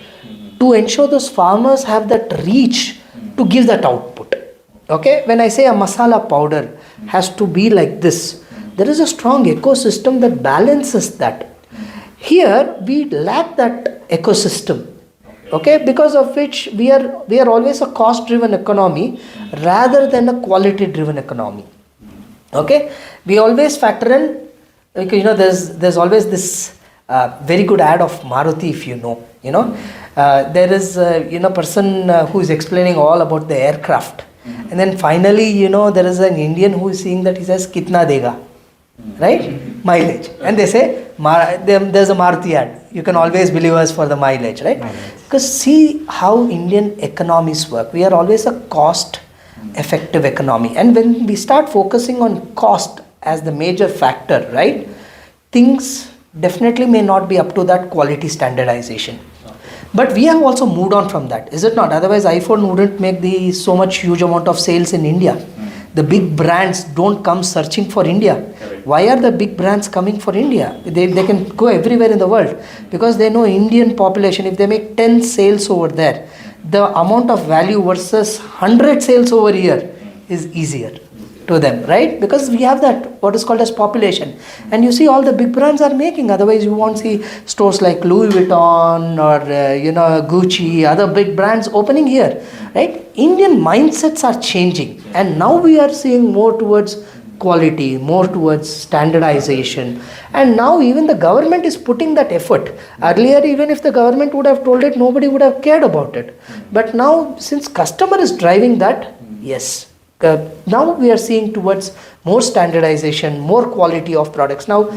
to ensure those farmers have that reach to give that output. Okay, when I say a masala powder has to be like this, there is a strong ecosystem that balances that. Here we lack that ecosystem, okay, because of which we are always a cost driven economy rather than a quality driven economy. Okay, we always factor in, because there's always this very good ad of Maruti, if you know, there is person who is explaining all about the aircraft, and then finally there is an Indian who is seeing that, he says kitna dega, right? Mileage, and they say there's a Maruti ad, you can always believe us for the mileage, right? Because see how Indian economies work, we are always a cost effective economy, and when we start focusing on cost as the major factor, right, things definitely may not be up to that quality standardization. But we have also moved on from that, is it not? Otherwise iPhone wouldn't make so much huge amount of sales in India. The big brands don't come searching for India. Why are the big brands coming for India? They can go everywhere in the world, because they know Indian population, if they make 10 sales over there, the amount of value versus 100 sales over here is easier to them, right? Because we have that what is called as population, and you see all the big brands are making. Otherwise you won't see stores like Louis Vuitton or Gucci, other big brands opening here, right? Indian mindsets are changing, and now we are seeing more towards quality, more towards standardization, and now even the government is putting that effort. Earlier, even if the government would have told it, nobody would have cared about it, but now since customer is driving that, yes, now we are seeing towards more standardization, more quality of products. Now,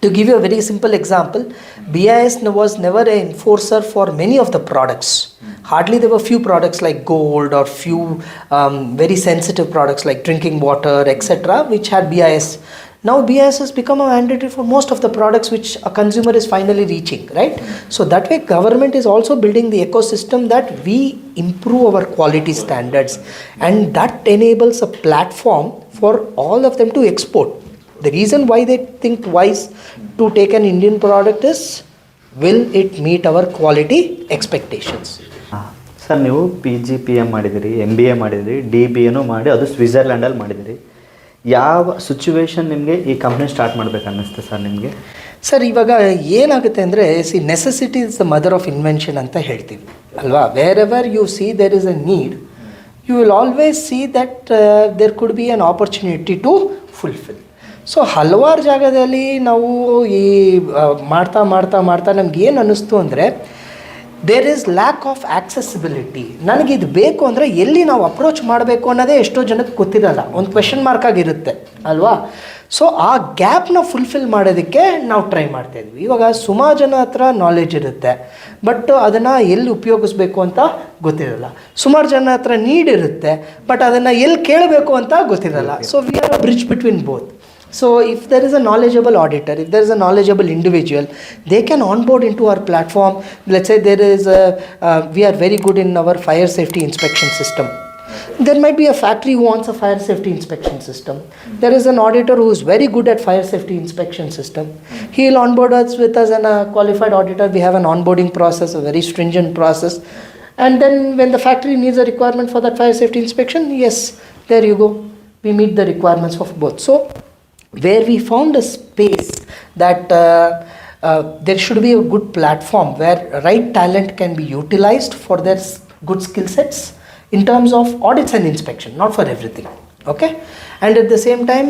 to give you a very simple example, BIS was never an enforcer for many of the products. Hardly there were few products like gold or few very sensitive products like drinking water, etc., which had BIS. Now BIS has become a mandatory for most of the products which a consumer is finally reaching, right? So that way government is also building the ecosystem that we improve our quality standards, and that enables a platform for all of them to export. The reason why they think wise to take an Indian product is, will it meet our quality expectations? Sir, ನೀವು PGPM ಮಾಡಿದಿರಿ, MBA ಮಾಡಿದಿರಿ, DBAನೂ ಮಾಡಿ ಅದು ಸ್ವಿಟ್ಜರ್ಲ್ಯಾಂಡಲ್ಲಿ ಮಾಡಿದಿರಿ. ಯಾವ situation ನಿಮಗೆ ಈ company start ಮಾಡಬೇಕು ಅನ್ನಿಸ್ತು ಸರ್ ನಿಮಗೆ? ಸರ್, ಇವಾಗ ಏನಾಗುತ್ತೆ ಅಂದರೆ, necessity is the mother of invention ಅಂತ ಹೇಳ್ತೀವಿ ಅಲ್ವಾ? Wherever you see there is a need, you will always see that there could be an opportunity to fulfil. So ಹಲವಾರು ಜಾಗದಲ್ಲಿ ನಾವು ಈ ಮಾಡ್ತಾ ಮಾಡ್ತಾ ಮಾಡ್ತಾ ನಮ್ಗೆ ಏನು ಅನ್ನಿಸ್ತು ಅಂದರೆ, there is lack of accessibility. ನನಗಿದು ಬೇಕು ಅಂದರೆ ಎಲ್ಲಿ ನಾವು ಅಪ್ರೋಚ್ ಮಾಡಬೇಕು ಅನ್ನೋದೇ ಎಷ್ಟೋ ಜನಕ್ಕೆ ಗೊತ್ತಿರಲ್ಲ, ಒಂದು ಕ್ವೆಶನ್ ಮಾರ್ಕ್ ಆಗಿರುತ್ತೆ ಅಲ್ವಾ? ಸೊ ಆ ಗ್ಯಾಪ್ನ ಫುಲ್ಫಿಲ್ ಮಾಡೋದಕ್ಕೆ ನಾವು ಟ್ರೈ ಮಾಡ್ತಾಯಿದ್ವಿ. ಇವಾಗ ಸುಮಾರು ಜನ ಹತ್ರ ನಾಲೆಜ್ ಇರುತ್ತೆ, ಬಟ್ ಅದನ್ನು ಎಲ್ಲಿ ಉಪಯೋಗಿಸ್ಬೇಕು ಅಂತ ಗೊತ್ತಿರಲ್ಲ. ಸುಮಾರು ಜನ ಹತ್ರ ನೀಡ್ ಇರುತ್ತೆ, ಬಟ್ ಅದನ್ನು ಎಲ್ಲಿ ಕೇಳಬೇಕು ಅಂತ ಗೊತ್ತಿರಲ್ಲ. So we are a bridge between both. So if there is a knowledgeable auditor, if there is a knowledgeable individual, they can onboard into our platform. Let's say there is we are very good in our fire safety inspection system. There might be a factory who wants a fire safety inspection system. There is an auditor who is very good at fire safety inspection system. He will onboard us with us and a qualified auditor. We have an onboarding process, a very stringent process. And then when the factory needs a requirement for that fire safety inspection, yes, there you go. We meet the requirements of both. So where we found a space that there should be a good platform where right talent can be utilized for their good skill sets in terms of audits and inspection, not for everything, okay? And at the same time,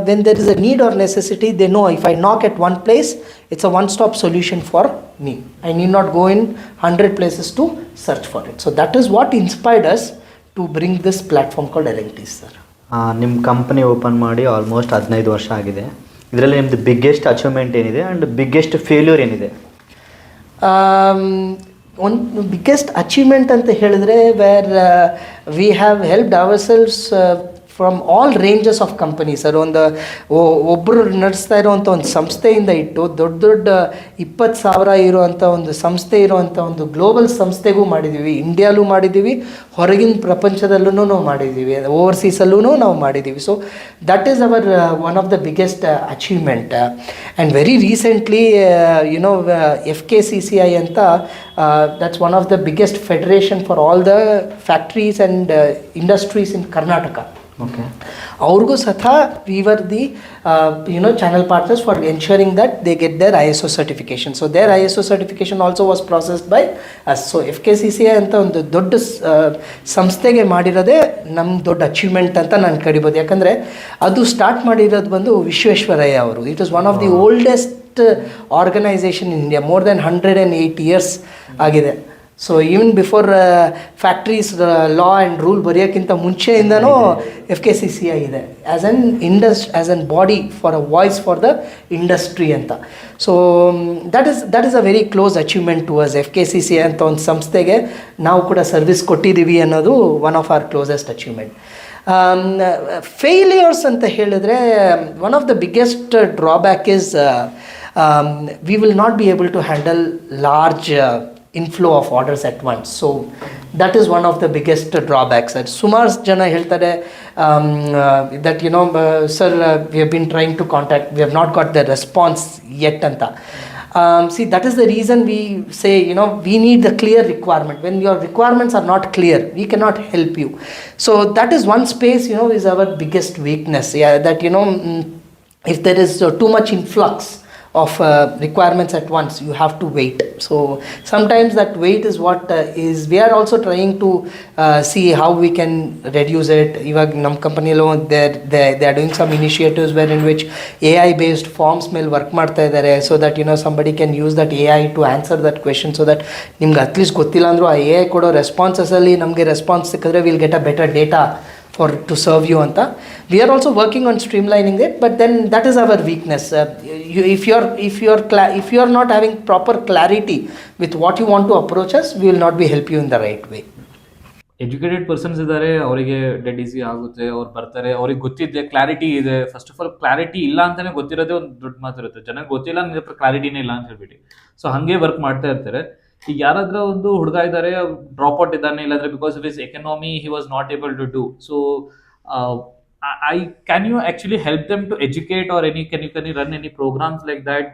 when there is a need or necessity, they know if I knock at one place, it's a one-stop solution for me. I need not go in 100 places to search for it. So that is what inspired us to bring this platform called Elenktes, sir. ನಿಮ್ಮ company open ಮಾಡಿ almost 15 ವರ್ಷ ಆಗಿದೆ. ಇದರಲ್ಲಿ ನಿಮ್ಮದು biggest achievement ಏನಿದೆ and biggest failure ಏನಿದೆ? ಒಂದು biggest achievement ಅಂತ ಹೇಳಿದ್ರೆ, where we have helped ourselves from all ranges of company sir. ಒಬ್ಬರು ನಡೆಸ್ತಾ ಇರುವಂಥ ಒಂದು ಸಂಸ್ಥೆಯಿಂದ ಇಟ್ಟು ದೊಡ್ಡ ದೊಡ್ಡ 20,000 ಇರುವಂಥ ಒಂದು ಸಂಸ್ಥೆ ಇರುವಂಥ ಒಂದು ಗ್ಲೋಬಲ್ ಸಂಸ್ಥೆಗೂ ಮಾಡಿದ್ದೀವಿ, ಇಂಡಿಯಾಲೂ ಮಾಡಿದ್ದೀವಿ, ಹೊರಗಿನ ಪ್ರಪಂಚದಲ್ಲೂ ನಾವು ಮಾಡಿದ್ದೀವಿ, ಓವರ್ಸೀಸಲ್ಲೂ ನಾವು ಮಾಡಿದ್ದೀವಿ. So that is our one of the biggest achievement. And very recently FKCCI ಅಂತ, that's one of the biggest federation for all the factories and industries in Karnataka. Okay. ಅವ್ರಿಗೂ ಸಹ we were the channel partners for ensuring that they get their ISO certification. So their ISO certification also was processed by us. So FKCCI ಅಂತ ಒಂದು ದೊಡ್ಡ ಸಂಸ್ಥೆಗೆ ಮಾಡಿರೋದೇ ನಮ್ಮ ದೊಡ್ಡ achievement ಅಂತ ನಾನು ಕರಿಬೋದು. ಯಾಕಂದರೆ ಅದು ಸ್ಟಾರ್ಟ್ ಮಾಡಿರೋದು ಬಂದು ವಿಶ್ವೇಶ್ವರಯ್ಯ ಅವರು. It is one of the oldest organisation in India. More than 108 years ಆಗಿದೆ. So even before factories law and rule ಬರೆಯೋಕ್ಕಿಂತ ಮುಂಚೆಯಿಂದನೂ FKCCI ಇದೆ as an body for a voice for the industry ಅಂತ. So that is a very close achievement to us. FKCCI ಅಂತ ಒಂದು ಸಂಸ್ಥೆಗೆ ನಾವು ಕೂಡ ಸರ್ವಿಸ್ ಕೊಟ್ಟಿದ್ದೀವಿ ಅನ್ನೋದು one of our closest achievement. Failures ಅಂತ ಹೇಳಿದ್ರೆ one of the biggest drawback is we will not be able to handle large inflow of orders at once. So that is one of the biggest drawbacks. Sumar jana heltare that sir, we have been trying to contact, we have not got the response yet anta. See, that is the reason we say we need the clear requirement. When your requirements are not clear, we cannot help you. So that is one space is our biggest weakness. Yeah, that if there is too much influx of requirements at once, you have to wait. So sometimes that wait is what is, we are also trying to see how we can reduce it. Even nam company lo they are doing some initiatives where in which AI based forms ಮೇಲೆ work ಮಾಡ್ತಾ ಇದ್ದಾರೆ, so that somebody can use that AI to answer that question, so that ನಿಮ್ಗೆ at least ಗೊತ್ತಿಲ್ಲ ಅಂದರೂ ಆ AI ಕೊಡೋ responses ಅಲ್ಲಿ ನಮಗೆ ರೆಸ್ಪಾನ್ಸ್ ಸಿಕ್ಕಿದ್ರೆ we'll get a better data to serve you anta. We are also working on streamlining it, but then that is our weakness. If you are not having proper clarity with what you want to approach us, we will not be help you in the right way. Educated persons ಇದ್ದಾರೆ, ಅವರಿಗೆ dead easy ಆಗುತ್ತೆ, ಅವ್ರು ಬರ್ತಾರೆ, ಅವ್ರಿಗೆ ಗೊತ್ತಿದೆ, clarity ಇದೆ. First of all clarity ಇಲ್ಲ ಅಂತಾನೆ ಗೊತ್ತಿರೋದೇ ಒಂದು ದೊಡ್ಡ ಮಾತಿರುತ್ತೆ. ಜನಕ್ಕೆ ಗೊತ್ತಿಲ್ಲ, ನಿನ್ನ ಹತ್ರ ಕ್ಲಾರಿಟಿನೇ ಇಲ್ಲ ಅಂತ ಹೇಳ್ಬಿಟ್ಟು ಸೊ ಹಾಗೆ ವರ್ಕ್ ಮಾಡ್ತಾ ಇರ್ತಾರೆ. ಈಗ ಯಾರಾದ್ರೂ ಒಂದು ಹುಡುಗ ಇದ್ದಾರೆ, ಡ್ರಾಪ್ ಔಟ್ ಇದ್ದಾನೆ, ಇಲ್ಲಾಂದ್ರೆ because of his economy he was not able to do. So can you actually help them to educate, or can you run any programs like that?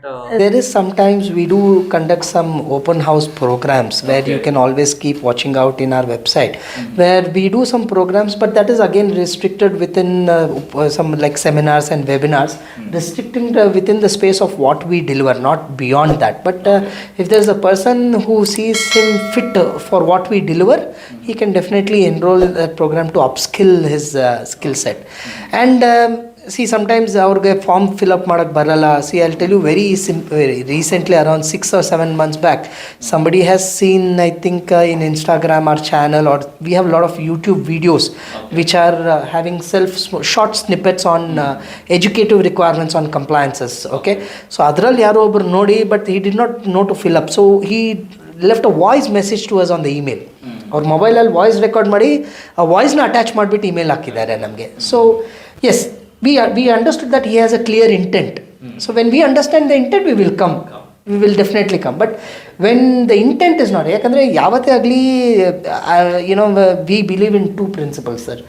There is sometimes we do conduct some open house programs where you can always keep watching out in our website, where we do some programs, but that is again restricted within some like seminars and webinars, restricting within the space of what we deliver, not beyond that. But if there is a person who sees him fit for what we deliver, he can definitely enroll in that program to upskill his skill set. And see, sometimes ಅವ್ರಿಗೆ form fill up ಮಾಡೋಕ್ಕೆ ಬರಲ್ಲ. See, I'll tell you very recently, around 6 or 7 months back, somebody has seen, I think in Instagram our channel, or we have a lot of YouTube videos which are having short snippets on educative requirements on compliances. Okay, so ಅದರಲ್ಲಿ ಯಾರೋ ಒಬ್ಬರು ನೋಡಿ, but he did not know to fill up, so he left a voice message to us on the email. ಅವ್ರ ಮೊಬೈಲಲ್ಲಿ voice record ಮಾಡಿ ಆ ವಾಯ್ಸ್ನ attach ಮಾಡಿಬಿಟ್ಟು email ಹಾಕಿದ್ದಾರೆ ನಮಗೆ. So yes, we understood that he has a clear intent. So when we understand the intent, we will come. We will definitely come. But when the intent is not, ಯಾಕಂದರೆ ಯಾವತ್ತೇ ಆಗಲಿ we believe in two principles, sir.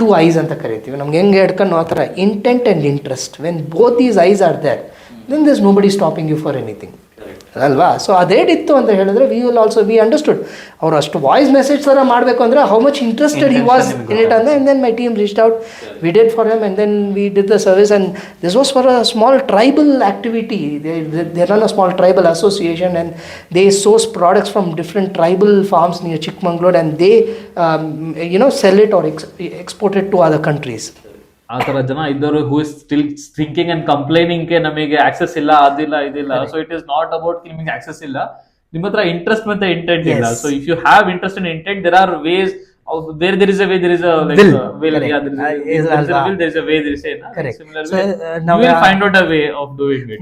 Two eyes ಅಂತ ಕರಿತೀವಿ, ನಮ್ಗೆ ಹೆಂಗೆ ಹಿಡ್ಕೊಂಡು ಆ ಥರ intent and interest. When both these eyes are there, then there's nobody stopping you for anything. ಅಲ್ವಾ? ಸೊ ಅದೇನಿತ್ತು ಅಂತ ಹೇಳಿದ್ರೆ ವಿ ಅಂಡರ್ಸ್ಟುಡ್ ಅವ್ರು ಅಷ್ಟು ವಾಯ್ಸ್ ಮೆಸೇಜ್ ಥರ ಮಾಡಬೇಕು ಅಂದರೆ how much interested he was in it ಅಂದರೆ. And then my team reached out, we did for him, and then we did the service. And this was for a small tribal activity. They run a small tribal association, and they source products from different tribal farms near Chikmagalur, and they sell it or export it to other countries. ಆ ತರ ಜನ ಇದ್ದವರು who is still thinking and complaining ನಮಗೆ access ಇಲ್ಲ, ಅದಿಲ್ಲ, ಇದಿಲ್ಲ. So it is not about ನಿಮಗೆ access ಇಲ್ಲ, ನಿಮ್ಮ ಹತ್ರ ಇಂಟ್ರೆಸ್ಟ್ ಮತ್ತೆ ಇಂಟೆಂಟ್ ಇಲ್ಲ. So if you have interest and intent, there are ways. There is a way, there is a like will. Yeah, there is a way, there is a similar way. You will find out a way of doing it.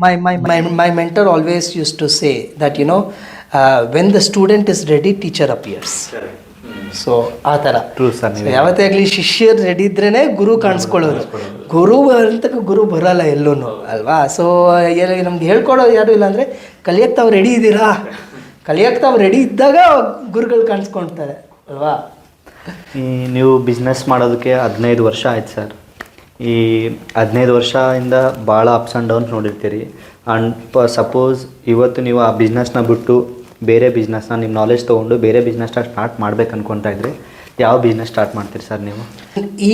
My mentor always used to say that when the student is ready, teacher appears. So ಆ ಥರ true sir. ಯಾವತ್ತೇ ಆಗಲಿ ಶಿಷ್ಯರು ready ಇದ್ರೇ ಗುರು ಕಾಣಿಸ್ಕೊಳ್ಳೋದು. ಗುರು ಅಂತ ಗುರು ಬರಲ್ಲ ಎಲ್ಲೂ ಅಲ್ವಾ. So ನಮ್ಗೆ ಹೇಳ್ಕೊಡೋದು ಯಾರು ಇಲ್ಲ ಅಂದರೆ ಕಲಿಯಕ್ಕೆ ತಾವು ರೆಡಿ ಇದ್ದೀರಾ, ಕಲಿಯಕ್ಕೆ ತಾವು ರೆಡಿ ಇದ್ದಾಗ ಗುರುಗಳು ಕಾಣಿಸ್ಕೊಳ್ತಾರೆ ಅಲ್ವಾ. ನೀವು ಬಿಸ್ನೆಸ್ ಮಾಡೋದಕ್ಕೆ 15 ವರ್ಷ ಆಯ್ತು ಸರ್. ಈ 15 ವರ್ಷದಿಂದ ಭಾಳ ಅಪ್ಸ್ ಆ್ಯಂಡ್ ಡೌನ್ಸ್ ನೋಡಿರ್ತೀರಿ. ಆ್ಯಂಡ್ ಸಪೋಸ್ ಇವತ್ತು ನೀವು ಆ ಬಿಸ್ನೆಸ್ನ ಬಿಟ್ಟು ಬೇರೆ ಬಿಸ್ನೆಸ್ನ ನಿಮ್ಮ ನಾಲೆಜ್ ತೊಗೊಂಡು ಬೇರೆ ಬಿಸ್ನೆಸ್ನ ಸ್ಟಾರ್ಟ್ ಮಾಡ್ಬೇಕು ಅನ್ಕೊತಾ ಇದ್ರೆ ಯಾವ ಬಿಸ್ನೆಸ್ ಸ್ಟಾರ್ಟ್ ಮಾಡ್ತೀರಿ ಸರ್ ನೀವು?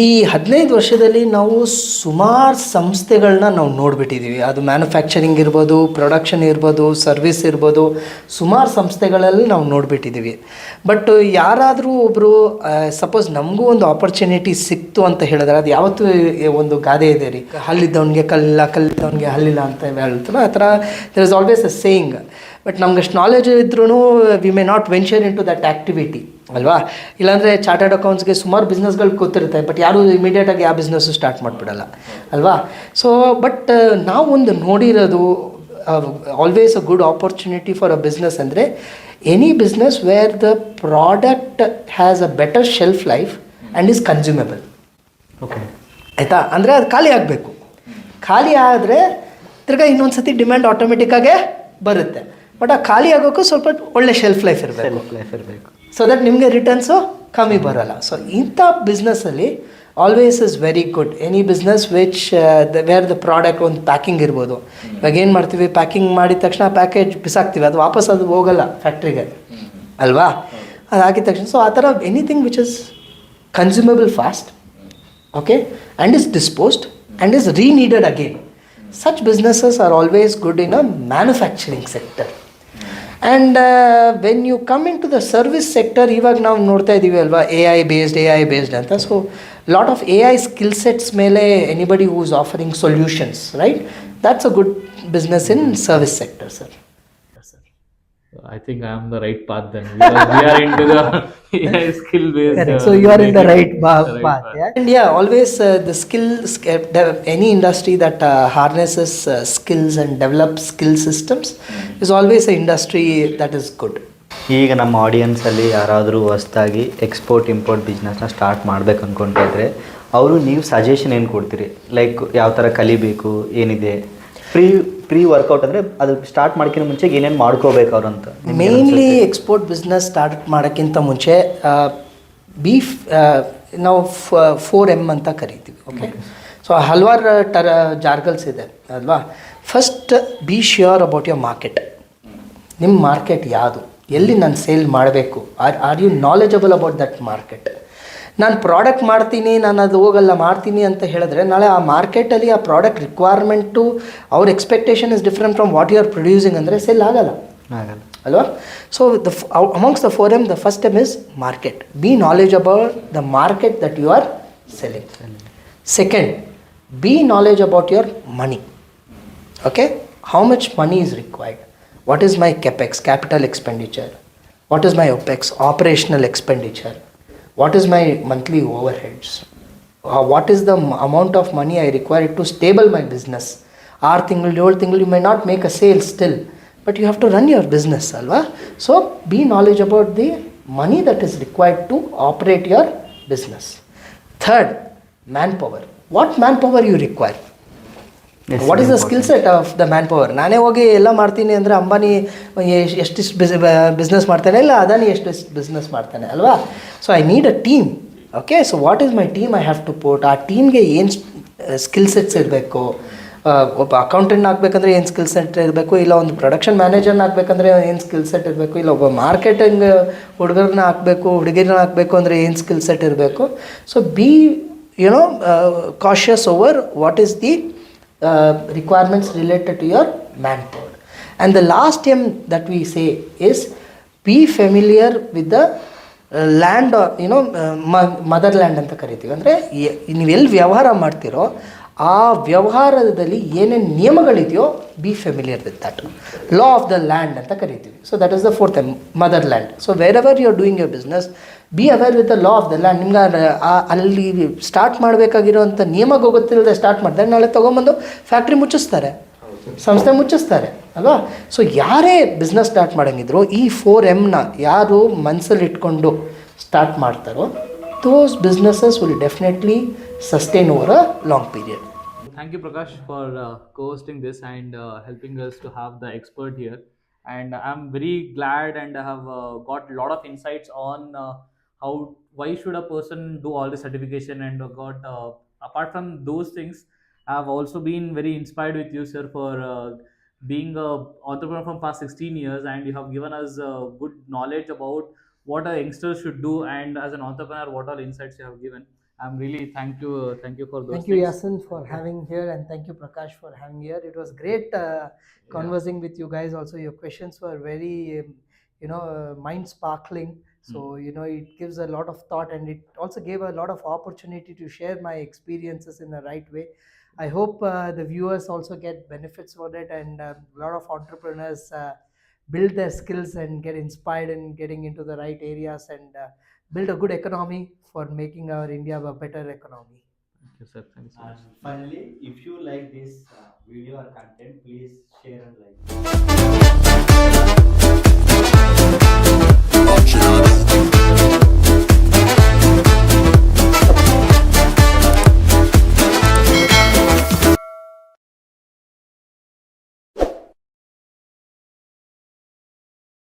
ಈ 15 ವರ್ಷದಲ್ಲಿ ನಾವು ಸುಮಾರು ಸಂಸ್ಥೆಗಳನ್ನ ನಾವು ನೋಡಿಬಿಟ್ಟಿದ್ದೀವಿ. ಅದು ಮ್ಯಾನುಫ್ಯಾಕ್ಚರಿಂಗ್ ಇರ್ಬೋದು, ಪ್ರೊಡಕ್ಷನ್ ಇರ್ಬೋದು, ಸರ್ವಿಸ್ ಇರ್ಬೋದು, ಸುಮಾರು ಸಂಸ್ಥೆಗಳಲ್ಲಿ ನಾವು ನೋಡಿಬಿಟ್ಟಿದ್ದೀವಿ. ಬಟ್ ಯಾರಾದರೂ ಒಬ್ಬರು ಸಪೋಸ್ ನಮಗೂ ಒಂದು ಆಪರ್ಚುನಿಟಿ ಸಿಕ್ತು ಅಂತ ಹೇಳಿದ್ರೆ, ಅದು ಯಾವತ್ತೂ ಒಂದು ಗಾದೆ ಇದೆ ರೀ, ಹಲ್ಲಿದ್ದವನಿಗೆ ಕಲ್ಲಿಲ್ಲ, ಕಲ್ಲಿದ್ದವನಿಗೆ ಹಲ್ಲಿಲ್ಲ ಅಂತ ಹೇಳ್ತಾರೆ. ಆ ಥರ there is always a saying. But ನಮ್ಗೆ ಅಷ್ಟು ನಾಲೆಜ್ ಇದ್ರೂ we may not venture into that activity ಅಲ್ವಾ. ಇಲ್ಲಾಂದರೆ ಚಾರ್ಟರ್ಡ್ ಅಕೌಂಟ್ಸ್ಗೆ ಸುಮಾರು ಬಿಸ್ನೆಸ್ಗಳು ಗೊತ್ತಿರುತ್ತೆ, ಬಟ್ ಯಾರೂ ಇಮಿಡಿಯೇಟಾಗಿ ಯಾವ ಬಿಸ್ನೆಸ್ಸು ಸ್ಟಾರ್ಟ್ ಮಾಡಿಬಿಡಲ್ಲ ಅಲ್ವಾ. ಸೊ ಬಟ್ ನಾವು ಒಂದು ನೋಡಿರೋದು always a good opportunity for a business ಅಂದರೆ any business where the product has a better shelf life and is consumable. Okay, ಆಯಿತಾ. ಅಂದರೆ ಅದು ಖಾಲಿ ಆಗಬೇಕು. ಖಾಲಿ ಆದರೆ ತಿರ್ಗಾ ಇನ್ನೊಂದು ಸತಿ ಡಿಮ್ಯಾಂಡ್ ಆಟೋಮೆಟಿಕ್ಕಾಗೇ ಬರುತ್ತೆ. ಬಟ್ ಆ ಖಾಲಿ ಆಗೋಕ್ಕೂ ಸ್ವಲ್ಪ ಒಳ್ಳೆ ಶೆಲ್ಫ್ ಲೈಫ್ ಇರಬೇಕು, ಸೊ ದಟ್ ನಿಮಗೆ ರಿಟರ್ನ್ಸು ಕಮ್ಮಿ ಬರೋಲ್ಲ. ಸೊ ಇಂಥ ಬಿಸ್ನೆಸ್ಸಲ್ಲಿ always is very good any business which where the product ಒಂದು ಪ್ಯಾಕಿಂಗ್ ಇರ್ಬೋದು. ಇವಾಗ ಏನು ಮಾಡ್ತೀವಿ, ಪ್ಯಾಕಿಂಗ್ ಮಾಡಿದ ತಕ್ಷಣ ಪ್ಯಾಕೇಜ್ ಬಿಸಾಕ್ತೀವಿ, ಅದು ವಾಪಸ್ ಅದು ಹೋಗಲ್ಲ ಫ್ಯಾಕ್ಟ್ರಿಗೆ ಅಲ್ವಾ. ಅದು ಹಾಕಿದ ತಕ್ಷಣ ಸೊ ಆ ಥರ anything which is consumable fast, okay, and is disposed and is reneeded again. Such businesses are always good in a manufacturing sector. And when you come into the service sector, ಇವಾಗ ನಾವು ನೋಡ್ತಾ ಇದ್ದೀವಿ ಅಲ್ವಾ, A I based ಅಂತ. So lot of AI skill sets ಮೇಲೆ anybody who is offering solutions, right, that's a good business in service sector, sir. I think I am the right path then. We are into the AI skill based. So you are in the right path. Yeah? And yeah, always the skills, any industry that harnesses skills and develops skill systems is always an industry that is good. ಈಗ ನಮ್ಮ ಆಡಿಯನ್ಸಲ್ಲಿ ಯಾರಾದರೂ ಹೊಸ್ದಾಗಿ export import ಬಿಸ್ನೆಸ್ನ start ಮಾಡ್ಬೇಕು ಅಂದ್ಕೊಳ್ತಾ ಇದ್ರೆ ಅವರು ನೀವು suggestion ಏನು ಕೊಡ್ತೀರಿ? ಲೈಕ್ ಯಾವ ಥರ ಕಲಿಬೇಕು, ಏನಿದೆ ಪ್ರೀ ವರ್ಕೌಟ್ ಅಂದರೆ ಅದು ಸ್ಟಾರ್ಟ್ ಮಾಡೋಕ್ಕಿಂತ ಮುಂಚೆ ಏನೇನು ಮಾಡ್ಕೋಬೇಕು ಅವರು ಅಂತ? ಮೇನ್ಲಿ ಎಕ್ಸ್ಪೋರ್ಟ್ ಬಿಸ್ನೆಸ್ ಸ್ಟಾರ್ಟ್ ಮಾಡೋಕ್ಕಿಂತ ಮುಂಚೆ ನಾವು 4M ಅಂತ ಕರಿತೀವಿ, ಓಕೆ. ಸೊ ಹಲವಾರು ಜಾರ್ಗಲ್ಸ್ ಇದೆ ಅಲ್ವಾ. First be sure about your market. ನಿಮ್ಮ ಮಾರ್ಕೆಟ್ ಯಾವುದು, ಎಲ್ಲಿ ನಾನು ಸೇಲ್ ಮಾಡಬೇಕು, are you knowledgeable about that market. ನಾನು ಪ್ರಾಡಕ್ಟ್ ಮಾಡ್ತೀನಿ, ನಾನು ಅದು ಹೋಗಲ್ಲ ಮಾಡ್ತೀನಿ ಅಂತ ಹೇಳಿದ್ರೆ ನಾಳೆ ಆ ಮಾರ್ಕೆಟಲ್ಲಿ ಆ ಪ್ರಾಡಕ್ಟ್ ರಿಕ್ವೈರ್ಮೆಂಟು ಅವ್ರ expectation is different from what you are producing ಅಂದರೆ ಸೆಲ್ ಆಗಲ್ಲ ಅಲ್ವಾ. So amongst the 4M, the first M is market. Be knowledge about the market that you are selling. Second, be knowledge about your money, okay. How much money is required, what is my capex, capital expenditure, what is my opex, operational expenditure, what is my monthly overheads, what is the amount of money I require to stable my business. 6 ತಿಂಗಳು 7 ತಿಂಗಳು you may not make a sale still, but you have to run your business alva. So be knowledge about the money that is required to operate your business. Third, manpower. What manpower you require, what is the skill set of the man power. ನಾನೇ ಹೋಗಿ ಎಲ್ಲ ಮಾಡ್ತೀನಿ ಅಂದರೆ Ambani ಎಷ್ಟಿಷ್ಟು business ಮಾಡ್ತಾನೆ, ಇಲ್ಲ Adani ಎಷ್ಟಿಷ್ಟು business ಮಾಡ್ತಾನೆ ಅಲ್ವಾ. So I need a team, okay. So what is my team I have to put. ಆ ಟೀಮ್ಗೆ ಏನು ಸ್ಕಿಲ್ ಸೆಟ್ಸ್ ಇರಬೇಕು, ಒಬ್ಬ ಅಕೌಂಟೆಂಟ್ ಆಗಬೇಕಂದ್ರೆ ಏನು ಸ್ಕಿಲ್ ಸೆಟ್ ಇರಬೇಕು, ಇಲ್ಲ ಒಂದು ಪ್ರೊಡಕ್ಷನ್ ಮ್ಯಾನೇಜರ್ನ ಆಗಬೇಕಂದ್ರೆ ಏನು ಸ್ಕಿಲ್ ಸೆಟ್ ಇರಬೇಕು, ಇಲ್ಲ ಒಬ್ಬ ಮಾರ್ಕೆಟಿಂಗ್ ಹುಡುಗರನ್ನ ಹಾಕಬೇಕು ಹುಡುಗಿರನ್ನ ಹಾಕಬೇಕು ಅಂದರೆ ಏನು ಸ್ಕಿಲ್ ಸೆಟ್ ಇರಬೇಕು. So B cautious over what is the requirements related to your manpower. And the last M that we say is be familiar with the land, or mother land ಅಂತ ಕರಿತೀವಿ. ಅಂದರೆ ನೀವು ಎಲ್ಲಿ ವ್ಯವಹಾರ ಮಾಡ್ತೀರೋ ಆ ವ್ಯವಹಾರದಲ್ಲಿ ಏನೇನು ನಿಯಮಗಳಿದೆಯೋ be familiar with that. Law of the land ಅಂತ ಕರಿತೀವಿ. So that is the 4th M, mother land. So wherever you are doing your business, be aware with the law of the land. ನಿಮ್ಗೆ ಅಲ್ಲಿ start ಮಾಡಬೇಕಾಗಿರೋಂಥ ನಿಯಮ ಗೊತ್ತಿಲ್ಲದೆ start ಮಾಡಿದ್ರೆ ನಾಳೆ ತೊಗೊಂಬಂದು factory ಮುಚ್ಚಿಸ್ತಾರೆ, ಸಂಸ್ಥೆ ಮುಚ್ಚಿಸ್ತಾರೆ ಅಲ್ವಾ. ಸೊ ಯಾರೇ ಬಿಸ್ನೆಸ್ ಸ್ಟಾರ್ಟ್ ಮಾಡೋಂಗಿದ್ರು ಈ 4Mನ ಯಾರು ಮನಸ್ಸಲ್ಲಿ ಇಟ್ಕೊಂಡು ಸ್ಟಾರ್ಟ್ ಮಾಡ್ತಾರೋ those businesses will definitely sustain over a long period. Thank you, Prakash, for co-hosting this and helping us to have the expert here. And I'm very glad, and I have got a lot of insights on how why should a person do all the certification, and got apart from those things, I've also been very inspired with you, sir, for being a entrepreneur from past 16 years, and you have given us good knowledge about what a youngster should do, and as an entrepreneur, what all insights you have given. I'm really thank you for those Thank you, things. Yasin, for having here, and thank you, Prakash, for having here. It was great conversing with you guys. Also, your questions were very, mind sparkling. So, it gives a lot of thought, and it also gave a lot of opportunity to share my experiences in the right way. I hope the viewers also get benefits for it, and a lot of entrepreneurs build their skills and get inspired in getting into the right areas, and build a good economy for making our India a better economy. Thank you, sir. Thank you so And much. finally, if you like this video or content, please share and like.